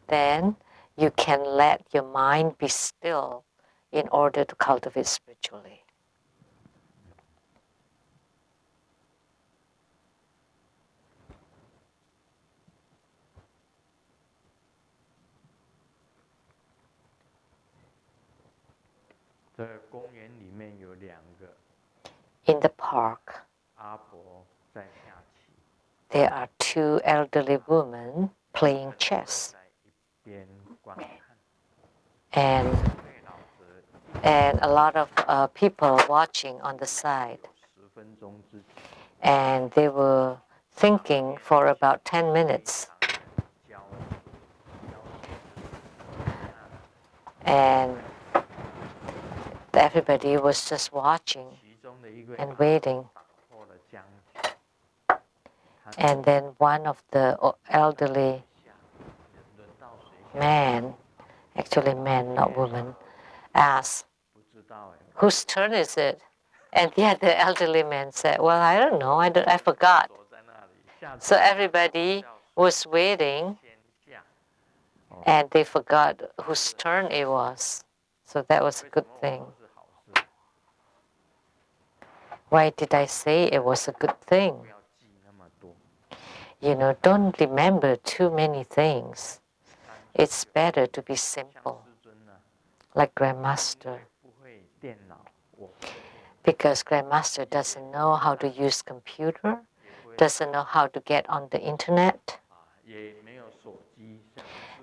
Then you can let your mind be still in order to cultivate spiritually. In the park, there are two elderly women playing chess. And a lot of people watching on the side. And they were thinking for about 10 minutes. And everybody was just watching and waiting. And then one of the elderly man, actually man, not woman, asked, "Whose turn is it?" And the other elderly man said, "Well, I don't know, I forgot." So everybody was waiting and they forgot whose turn it was. So that was a good thing. Why did I say it was a good thing? You know, don't remember too many things. It's better to be simple, like Grandmaster. Because Grandmaster doesn't know how to use computer, doesn't know how to get on the internet.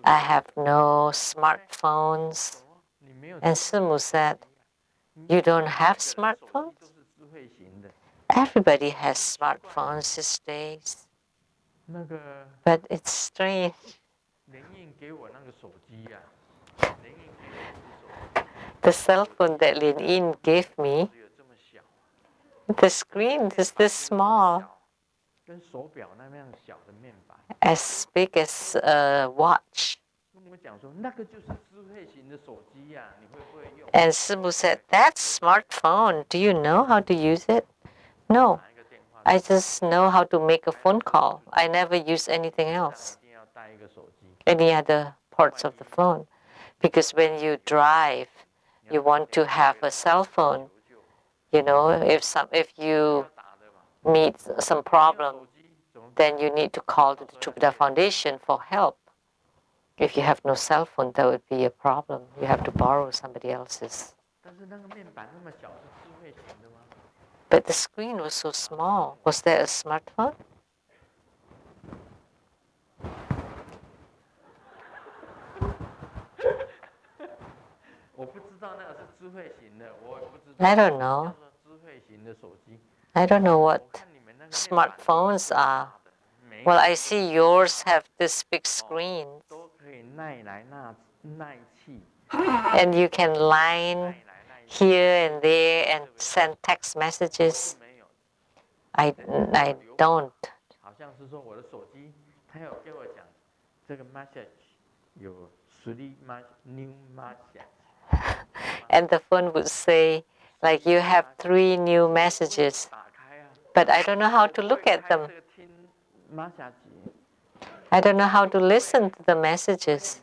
I have no smartphones. And Sumu said, "You don't have smartphones?" Everybody has smartphones these days. But it's strange. The cell phone that Lin Yin gave me, the screen is this small, as big as a watch. And Simu said, "That's smartphone. Do you know how to use it?" "No, I just know how to make a phone call. I never use anything else, any other parts of the phone. Because when you drive, you want to have a cell phone. You know, if you meet some problem, then you need to call the Trubhuda Foundation for help. If you have no cell phone, that would be a problem. You have to borrow somebody else's." But the screen was so small. Was there a smartphone? I don't know. I don't know what smartphones are. Well, I see yours have this big screen. And you can line here and there and send text messages. I don't. And the phone would say, like, "You have 3 new messages." But I don't know how to look at them. I don't know how to listen to the messages.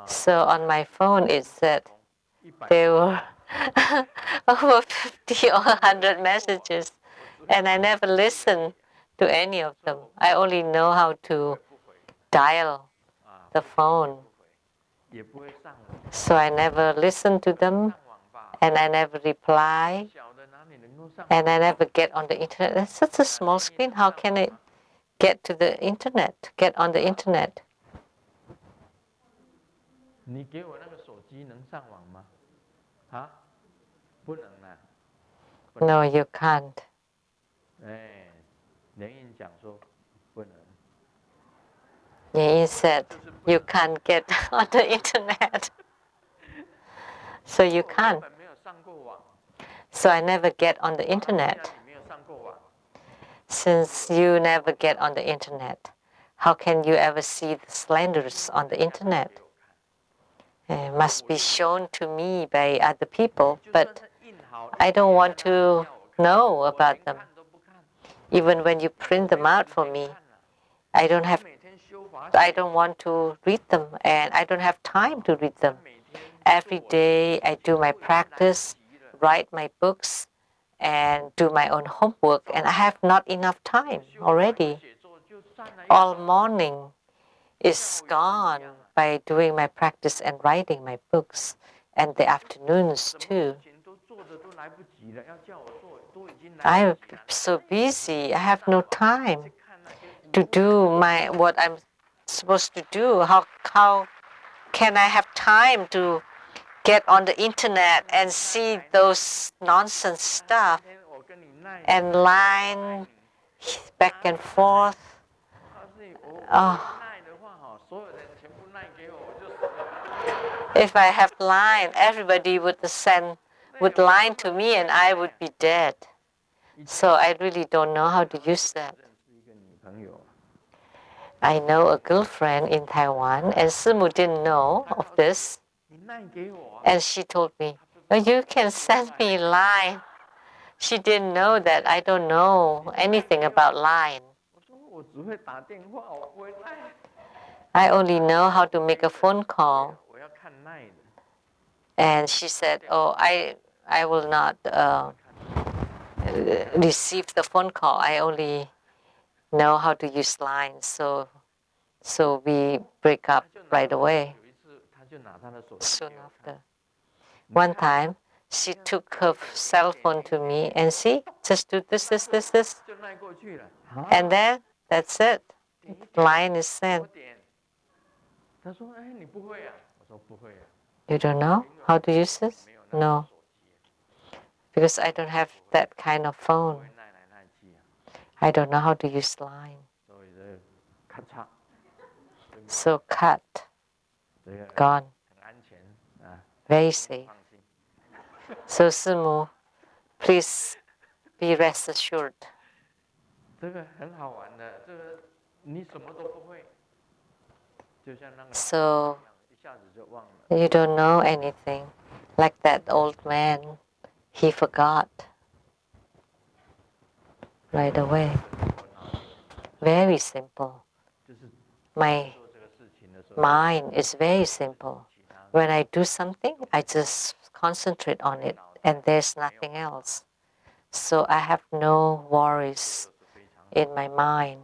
So on my phone it said there were over 50 or 100 messages, and I never listen to any of them. I only know how to dial the phone. So I never listen to them, and I never reply, and I never get on the internet. It's such a small screen. How can I get to the internet? Get on the internet? No, you can't. He said, you can't get on the internet. So you can't. So I never get on the internet. Since you never get on the internet, how can you ever see the slanders on the internet? It must be shown to me by other people, but I don't want to know about them. Even when you print them out for me, I don't want to read them, and I don't have time to read them. Every day I do my practice, write my books, and do my own homework, and I have not enough time already. All morning is gone by doing my practice and writing my books, and the afternoons too. I'm so busy. I have no time to do what I'm supposed to do. How can I have time to get on the internet and see those nonsense stuff and line back and forth? Oh. If I have line, everybody would line to me, and I would be dead. So I really don't know how to use that. I know a girlfriend in Taiwan, and Simu didn't know of this. And she told me, oh, you can send me line. She didn't know that I don't know anything about line. I only know how to make a phone call. And she said, oh, I will not receive the phone call. I only know how to use line. So we break up right away. Soon after. One time, she took her cell phone to me and see, just do this. And then, that's it. Line is sent. You don't know how to use this? No. Because I don't have that kind of phone. I don't know how to use line. So cut. Gone. Very safe. So Simu, please be rest assured. So you don't know anything. Like that old man, he forgot right away. Very simple. My mind is very simple. When I do something, I just concentrate on it, and there's nothing else. So I have no worries in my mind,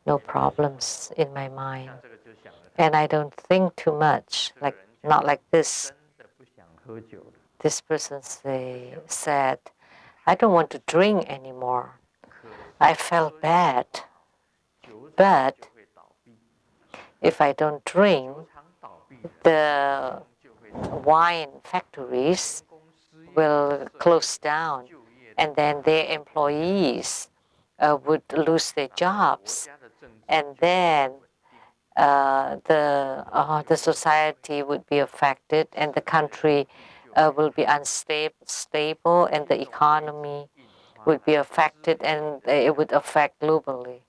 no problems in my mind. And I don't think too much, not like this. This person said, I don't want to drink anymore. I felt bad. But if I don't drink, the wine factories will close down, and then their employees would lose their jobs, and then the society would be affected, and the country will be unstable, and the economy would be affected, and it would affect globally.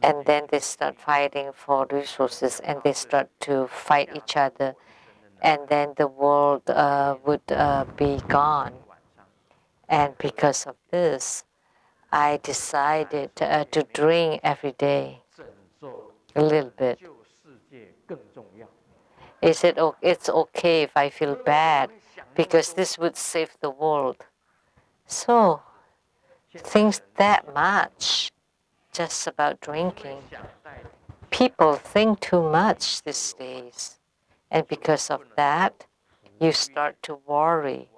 And then they start fighting for resources, and they start to fight each other, and then the world would be gone. And because of this, I decided to drink every day, a little bit, Is it it's okay if I feel bad because this would save the world? So, think that much just about drinking. People think too much these days. And because of that, you start to worry.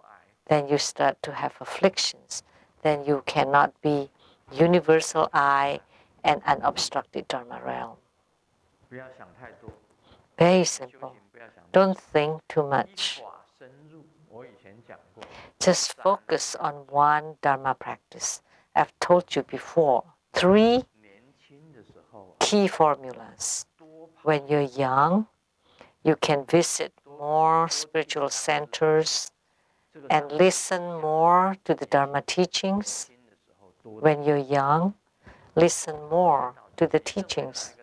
Then you start to have afflictions. Then you cannot be universal I and unobstructed Dharma realm. Very simple. Don't think too much. Just focus on one Dharma practice. I've told you before, 3 key formulas. When you're young, you can visit more spiritual centers and listen more to the Dharma teachings. When you're young, listen more to the teachings.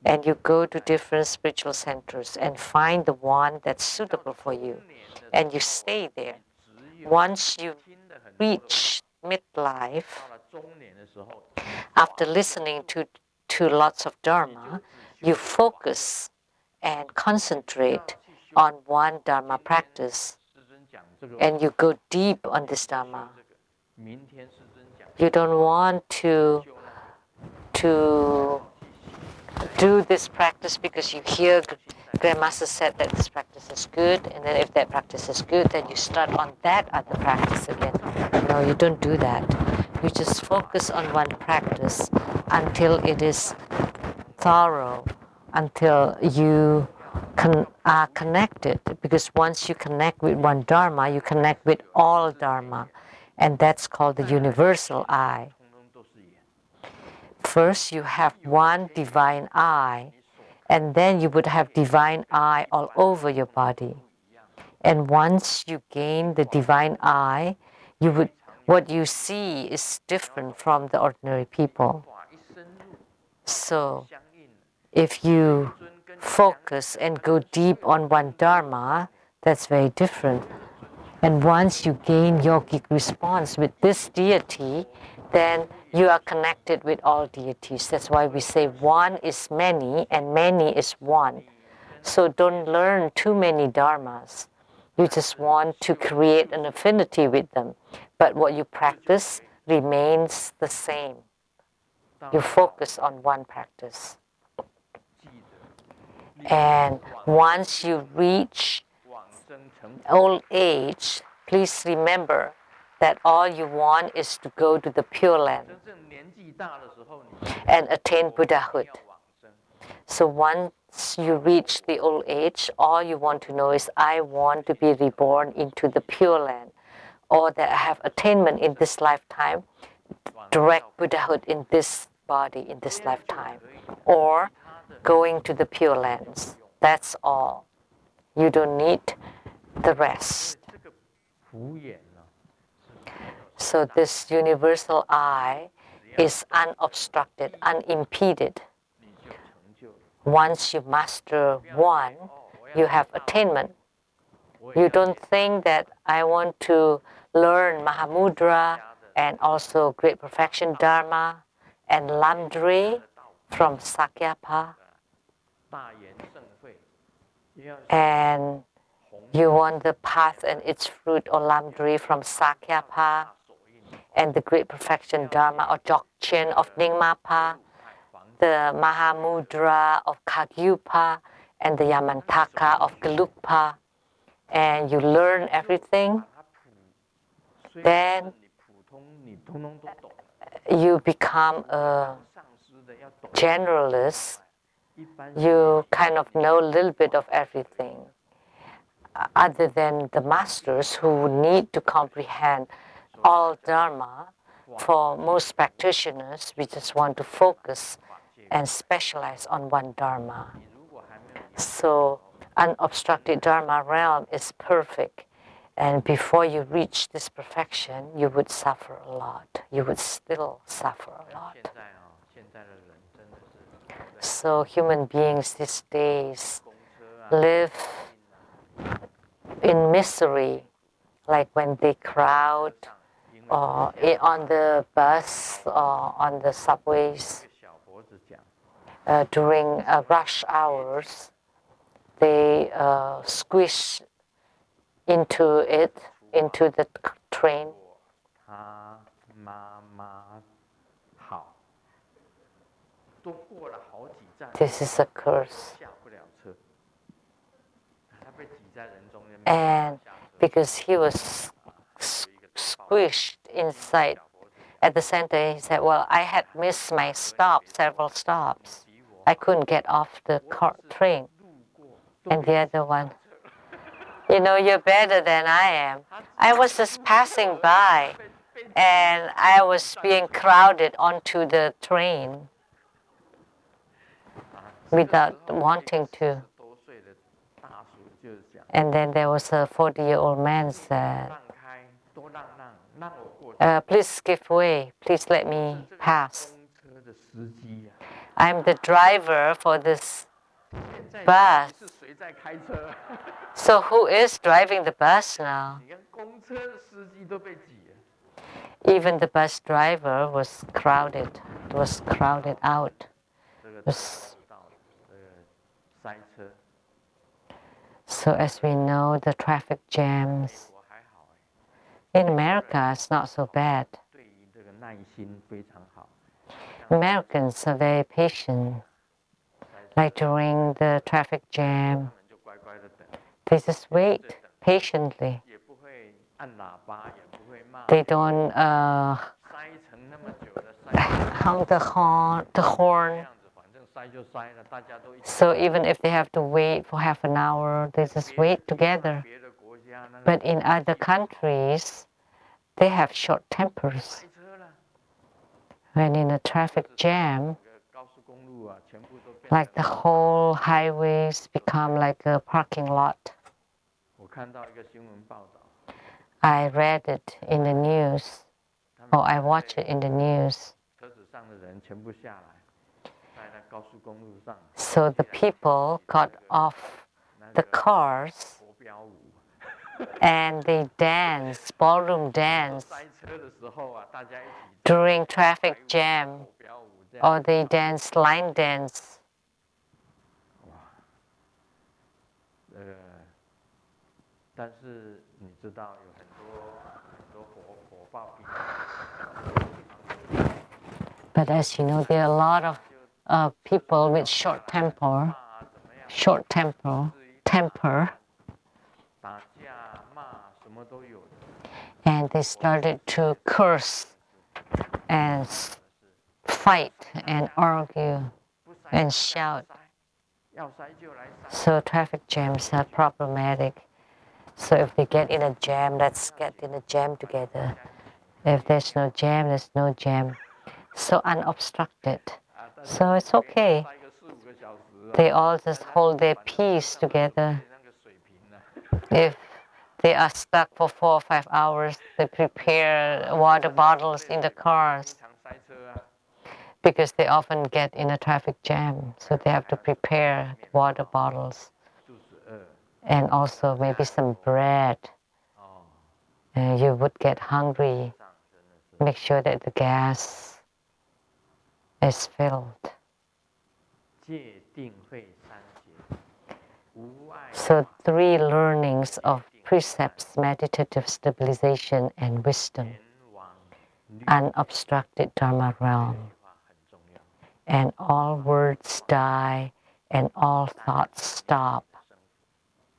And you go to different spiritual centers and find the one that's suitable for you. And you stay there. Once you reach midlife, after listening to lots of Dharma, you focus and concentrate on one Dharma practice. And you go deep on this Dharma. You don't want to do this practice because you hear Grandmaster said that this practice is good, and then if that practice is good, then you start on that other practice again. No, you don't do that. You just focus on one practice until it is thorough, until you are connected. Because once you connect with one Dharma, you connect with all Dharma, and that's called the universal I. First, you have one divine I, and then you would have divine I all over your body. And once you gain the divine I, what you see is different from the ordinary people. So, if you focus and go deep on one Dharma, that's very different. And once you gain yogic response with this deity, then you are connected with all deities. That's why we say one is many and many is one. So don't learn too many dharmas. You just want to create an affinity with them. But what you practice remains the same. You focus on one practice. And once you reach old age, please remember that all you want is to go to the Pure Land and attain Buddhahood. So once you reach the old age, all you want to know is, I want to be reborn into the Pure Land, or that I have attainment in this lifetime, direct Buddhahood in this body, in this lifetime, or going to the Pure Lands. That's all. You don't need the rest. So this universal I is unobstructed, unimpeded. Once you master one, you have attainment. You don't think that I want to learn Mahamudra and also Great Perfection Dharma and Lamdre from Sakyapa. And you want the path and its fruit or Lamdre from Sakyapa, and the Great Perfection Dharma or Dzogchen of Nyingmapa, the Mahamudra of Kagyupa, and the Yamantaka of Gelugpa, and you learn everything, then you become a generalist. You kind of know a little bit of everything, other than the masters who need to comprehend all Dharma. For most practitioners, we just want to focus and specialize on one Dharma. So unobstructed Dharma realm is perfect. And before you reach this perfection, you would suffer a lot. You would still suffer a lot. So human beings these days live in misery, like when they crowd or on the bus or on the subways. during rush hours, they squish into the train. This is a curse. And because he was squished inside at the center, he said, well, I had missed my stop, several stops. I couldn't get off the train. And the other one, you know, you're better than I am. I was just passing by, and I was being crowded onto the train without wanting to. And then there was a 40-year-old man said, please give way, please let me pass. I'm the driver for this bus. So who is driving the bus now? Even the bus driver was crowded out. So as we know, the traffic jams in America is not so bad. Americans are very patient. Like during the traffic jam, they just wait patiently. They don't honk the horn. So even if they have to wait for half an hour, they just wait together. But in other countries, they have short tempers. When in a traffic jam, like the whole highways become like a parking lot. I read it in the news, or I watched it in the news. So the people got off the cars and they dance, ballroom dance during traffic jam, or they dance line dance. But as you know, there are a lot of people with short temper, and they started to curse and fight and argue and shout. So traffic jams are problematic. So if they get in a jam, let's get in a jam together. If there's no jam, there's no jam. So unobstructed. So it's okay. They all just hold their peace together. If they are stuck for 4 or 5 hours, they prepare water bottles in the cars because they often get in a traffic jam. So they have to prepare water bottles and also maybe some bread. You would get hungry. Make sure that the gas is filled. So 3 learnings of precepts: meditative stabilization and wisdom, unobstructed Dharma realm, and all words die and all thoughts stop.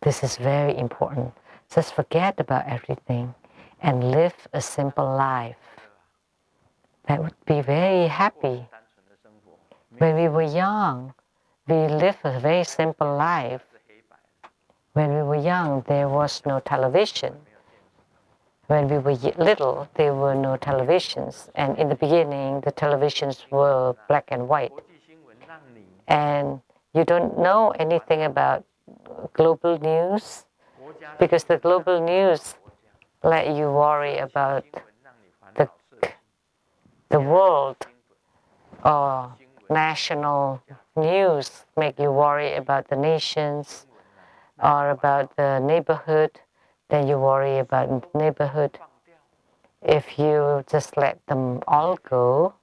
This is very important. Just forget about everything and live a simple life. That would be very happy. When we were young, we lived a very simple life. When we were young, there was no television. When we were little, there were no televisions. And in the beginning, the televisions were black and white. And you don't know anything about global news, because the global news let you worry about the world, or national news make you worry about the nations or about the neighborhood. Then you worry about the neighborhood. If you just let them all go,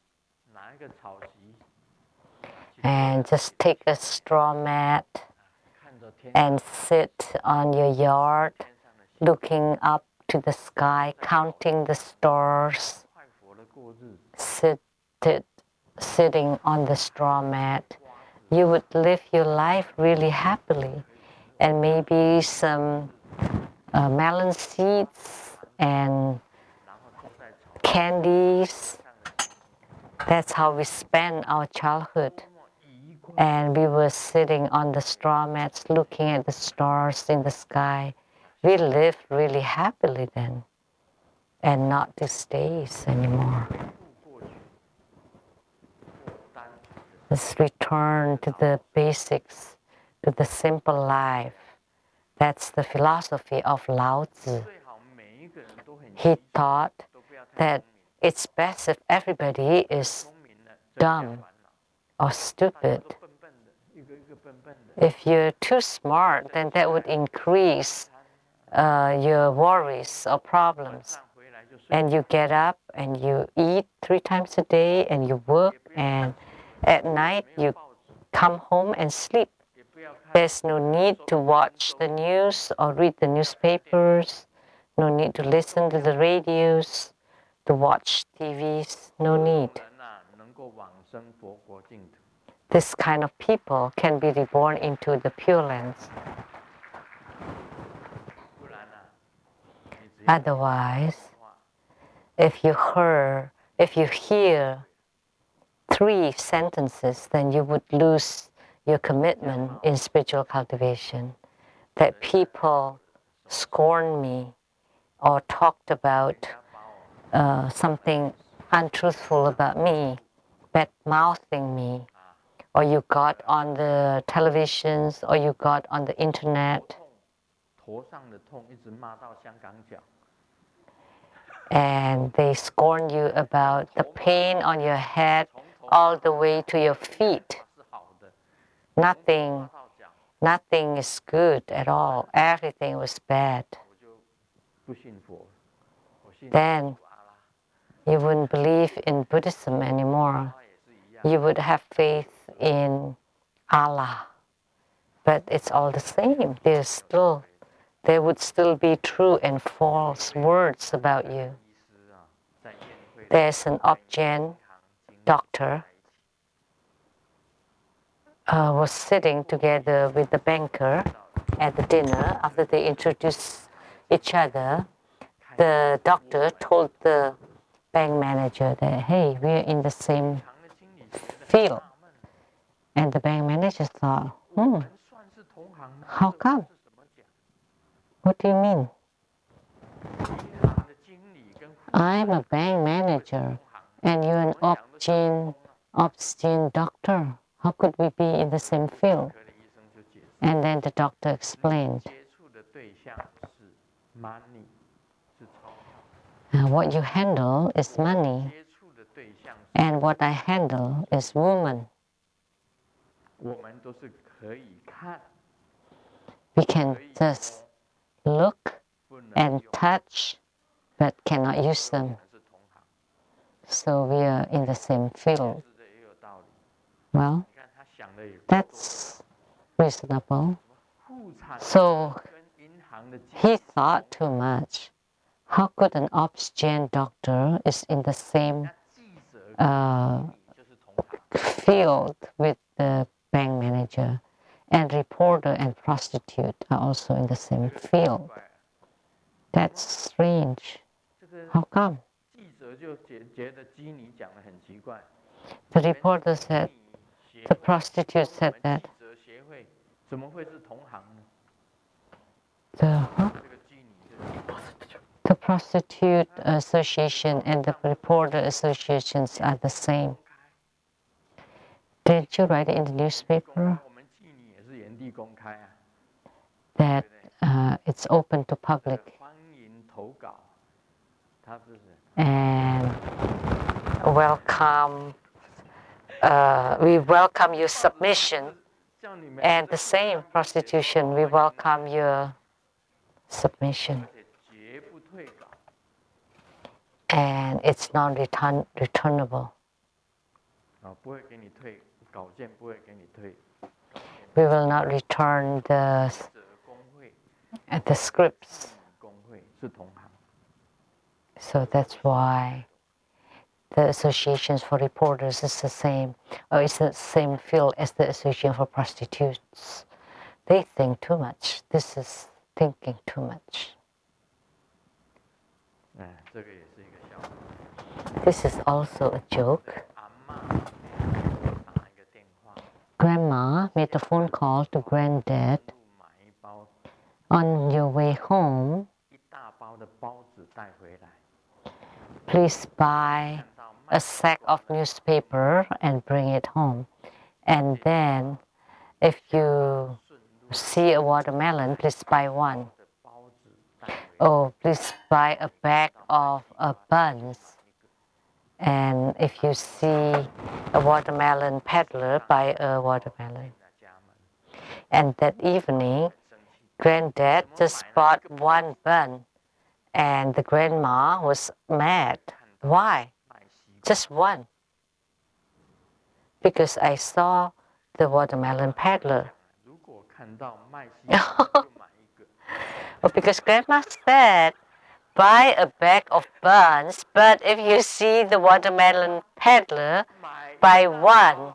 And just take a straw mat and sit on your yard, looking up to the sky, counting the stars, sitting on the straw mat. You would live your life really happily, and maybe some melon seeds and candies. That's how we spent our childhood. And we were sitting on the straw mats looking at the stars in the sky. We lived really happily then, and not these days anymore. Let's return to the basics, to the simple life. That's the philosophy of Lao Tzu. He thought that it's best if everybody is dumb or stupid. If you're too smart, then that would increase your worries or problems. And you get up and you eat 3 times a day and you work, and at night you come home and sleep. There's no need to watch the news or read the newspapers, no need to listen to the radios, to watch TVs, no need. This kind of people can be reborn into the Pure Lands. Otherwise, if you hear 3 sentences, then you would lose your commitment in spiritual cultivation. That people scorn me or talked about something untruthful about me, bad-mouthing me, or you got on the televisions, or you got on the internet, and they scorn you about the pain on your head all the way to your feet. Nothing is good at all. Everything was bad. Then you wouldn't believe in Buddhism anymore. You would have faith in Allah. But it's all the same. There would still be true and false words about you. There's an Obgen doctor was sitting together with the banker at the dinner. After they introduced each other, the doctor told the bank manager that, hey, we're in the same field. And the bank manager thought, how come? What do you mean? I'm a bank manager, and you're an obscene doctor. How could we be in the same field? And then the doctor explained, what you handle is money, and what I handle is woman. We can just look and touch, but cannot use them. So we are in the same field. Well, that's reasonable. So he thought too much. How could an obscene doctor is in the same field with the bank manager, and reporter and prostitute are also in the same field? That's strange. How come? The reporter said, the prostitute said that. The prostitute association and the reporter associations are the same. Did you write it in the newspaper? That it's open to public. And welcome. We welcome your submission, and the same prostitution, we welcome your submission. And it's non-returnable. We will not return the scripts. So that's why the associations for reporters is the same, or it's the same field as the association for prostitutes. They think too much. This is thinking too much. This is also a joke. Grandma made a phone call to granddad. On your way home, please buy a sack of newspaper and bring it home. And then, if you see a watermelon, please buy one. Oh, please buy a bag of buns. And if you see a watermelon peddler, buy a watermelon. And that evening, Granddad just bought one bun, and the grandma was mad. Why? Just one. Because I saw the watermelon peddler. Because Grandma said, buy a bag of buns, but if you see the watermelon peddler, buy one.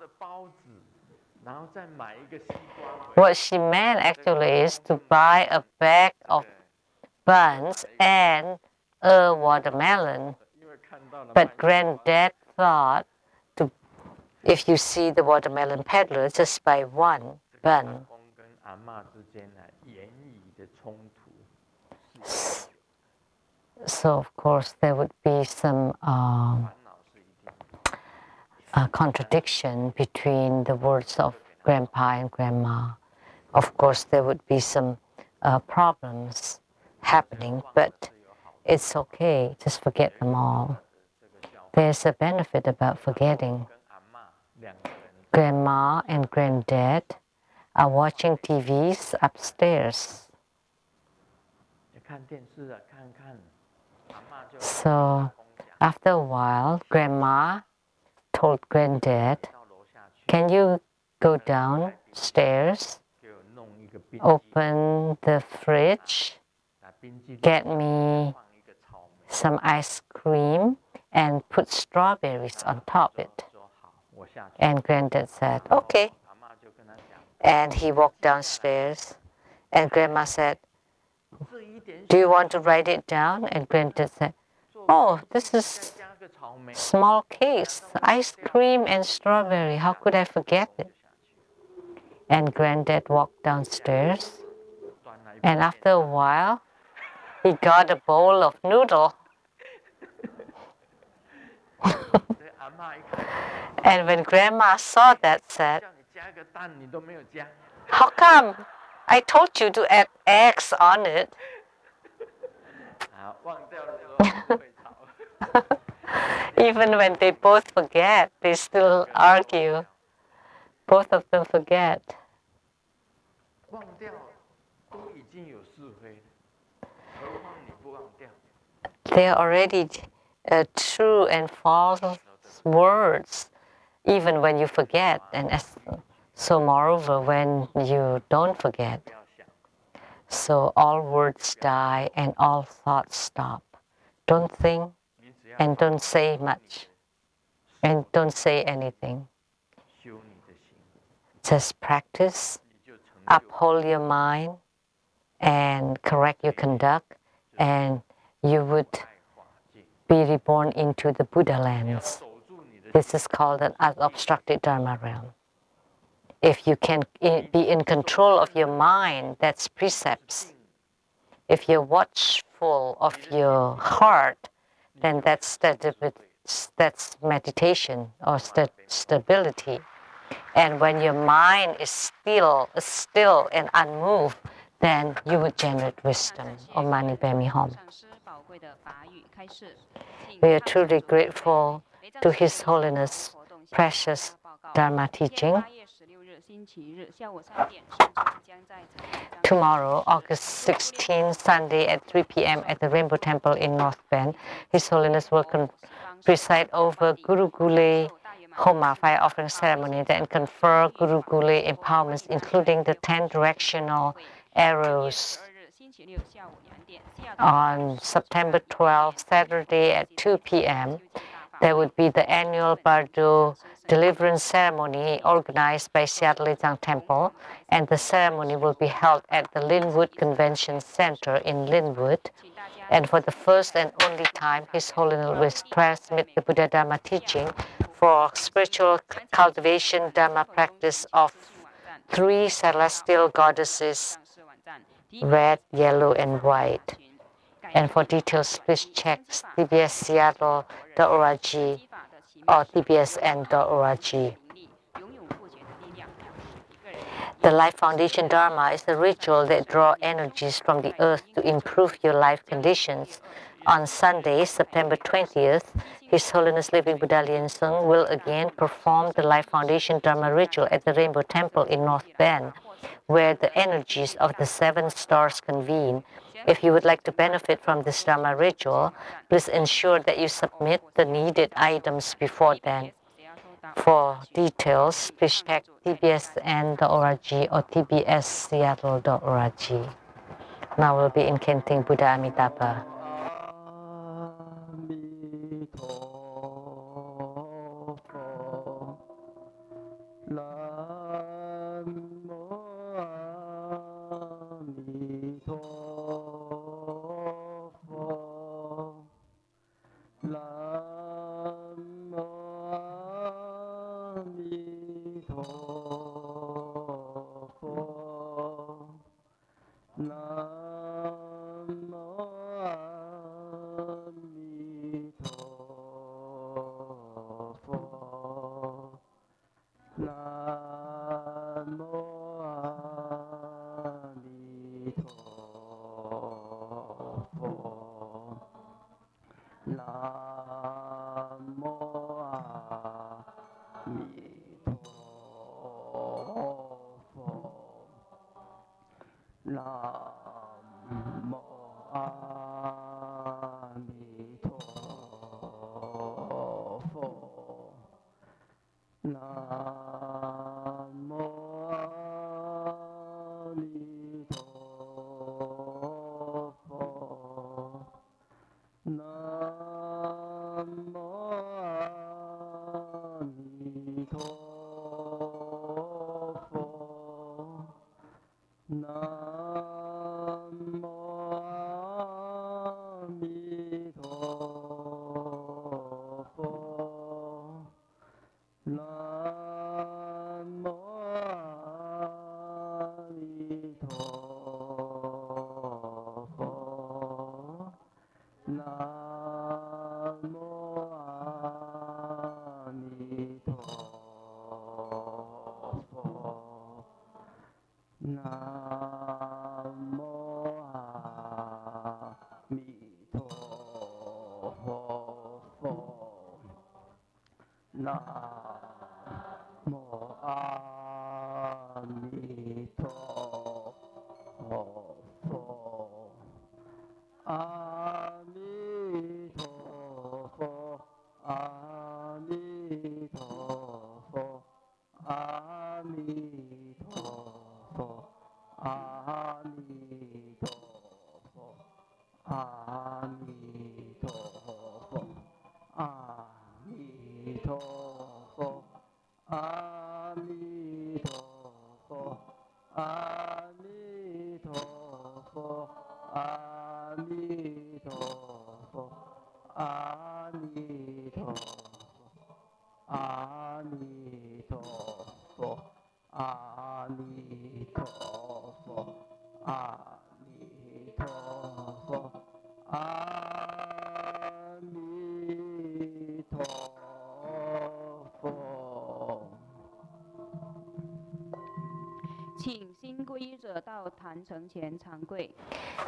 What she meant actually is to buy a bag of buns and a watermelon. But Granddad thought, if you see the watermelon peddler, just buy one bun. So of course there would be some contradiction between the words of Grandpa and Grandma. Of course there would be some problems happening, but it's okay, just forget them all. There's a benefit about forgetting. Grandma and Granddad are watching TVs upstairs. So after a while, Grandma told Granddad, can you go downstairs, open the fridge, get me some ice cream and put strawberries on top of it? And Granddad said, okay. And he walked downstairs, and Grandma said, do you want to write it down? And Granddad said, oh, this is small case, ice cream and strawberry. How could I forget it? And Granddad walked downstairs, and after a while, he got a bowl of noodle. And when Grandma saw that, said, how come? I told you to add eggs on it. Even when they both forget, they still argue. Both of them forget. They are already true and false words, even when you forget. And so moreover, when you don't forget. So all words die and all thoughts stop. Don't think and don't say much. And don't say anything. Just practice, uphold your mind, and correct your conduct, and you would be reborn into the Buddha lands. This is called an unobstructed Dharma realm. If you can be in control of your mind, that's precepts. If you're watchful of your heart, then that's meditation or stability. And when your mind is still and unmoved, then you would generate wisdom. Om Mani Padme Hum. We are truly grateful to His Holiness' precious Dharma teaching. Tomorrow, August 16, Sunday at 3 p.m. at the Rainbow Temple in North Bend, His Holiness will preside over Guru Gule Homa fire offering ceremony that confer Guru Gule empowerments, including the 10 directional arrows on September 12, Saturday at 2 p.m. There would be the annual Bardo deliverance ceremony organized by Seattle Lizang Temple, and the ceremony will be held at the Linwood Convention Center in Linwood. And for the first and only time, His Holiness will transmit the Buddha Dharma teaching for spiritual cultivation Dharma practice of 3 celestial goddesses, red, yellow, and white. And for details, please check tbsseattle.org or tbsn.org. The Life Foundation Dharma is a ritual that draws energies from the earth to improve your life conditions. On Sunday, September 20th, His Holiness Living Buddha Lien Sung will again perform the Life Foundation Dharma ritual at the Rainbow Temple in North Bend, where the energies of the 7 stars convene. If you would like to benefit from this Dharma ritual, please ensure that you submit the needed items before then. For details, please check tbsn.org or tbsseattle.org. Now we'll be incanting Buddha Amitabha.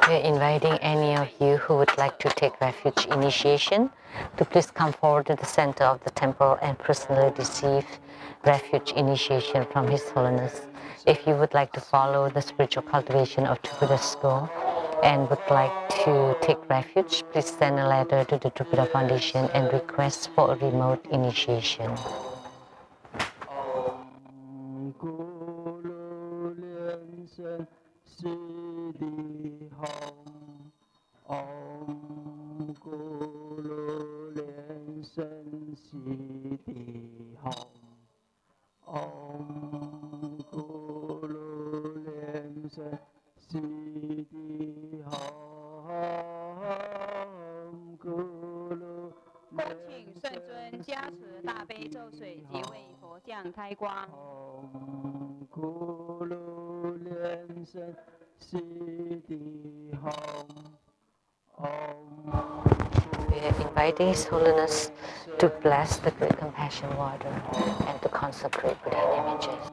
We're inviting any of you who would like to take refuge initiation to please come forward to the center of the temple and personally receive refuge initiation from His Holiness. If you would like to follow the spiritual cultivation of Tripura School and would like to take refuge, please send a letter to the Tripura Foundation and request for a remote initiation. Siddhi Om Guru Lim Sen Siddhi Om Guru 恭请圣尊加持大悲咒水及为佛像开光。Om Guru Lim Sen Siddhi We have invited His Holiness to bless the Great Compassion water and to consecrate Buddha images.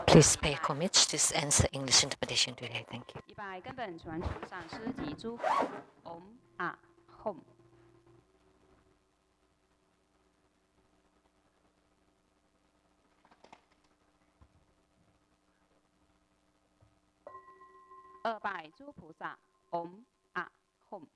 Please pay homage. This ends the English interpretation today. Thank you. 礼拜根本传承上师及诸佛 Om Ah Hom。二拜诸菩萨 Om Ah Hom。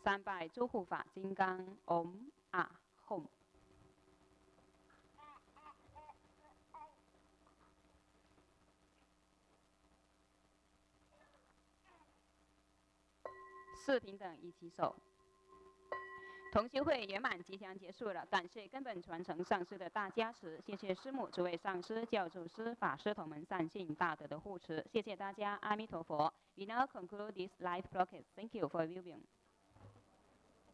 三拜诸护法金刚 Om Ah Hom。四平等一起手。同修会圆满即将结束了，感谢根本传承上师的大加持，谢谢师母、诸位上师、教主师、法师同门善信大德的护持，谢谢大家，阿弥陀佛。We now conclude this live broadcast. Thank you for viewing.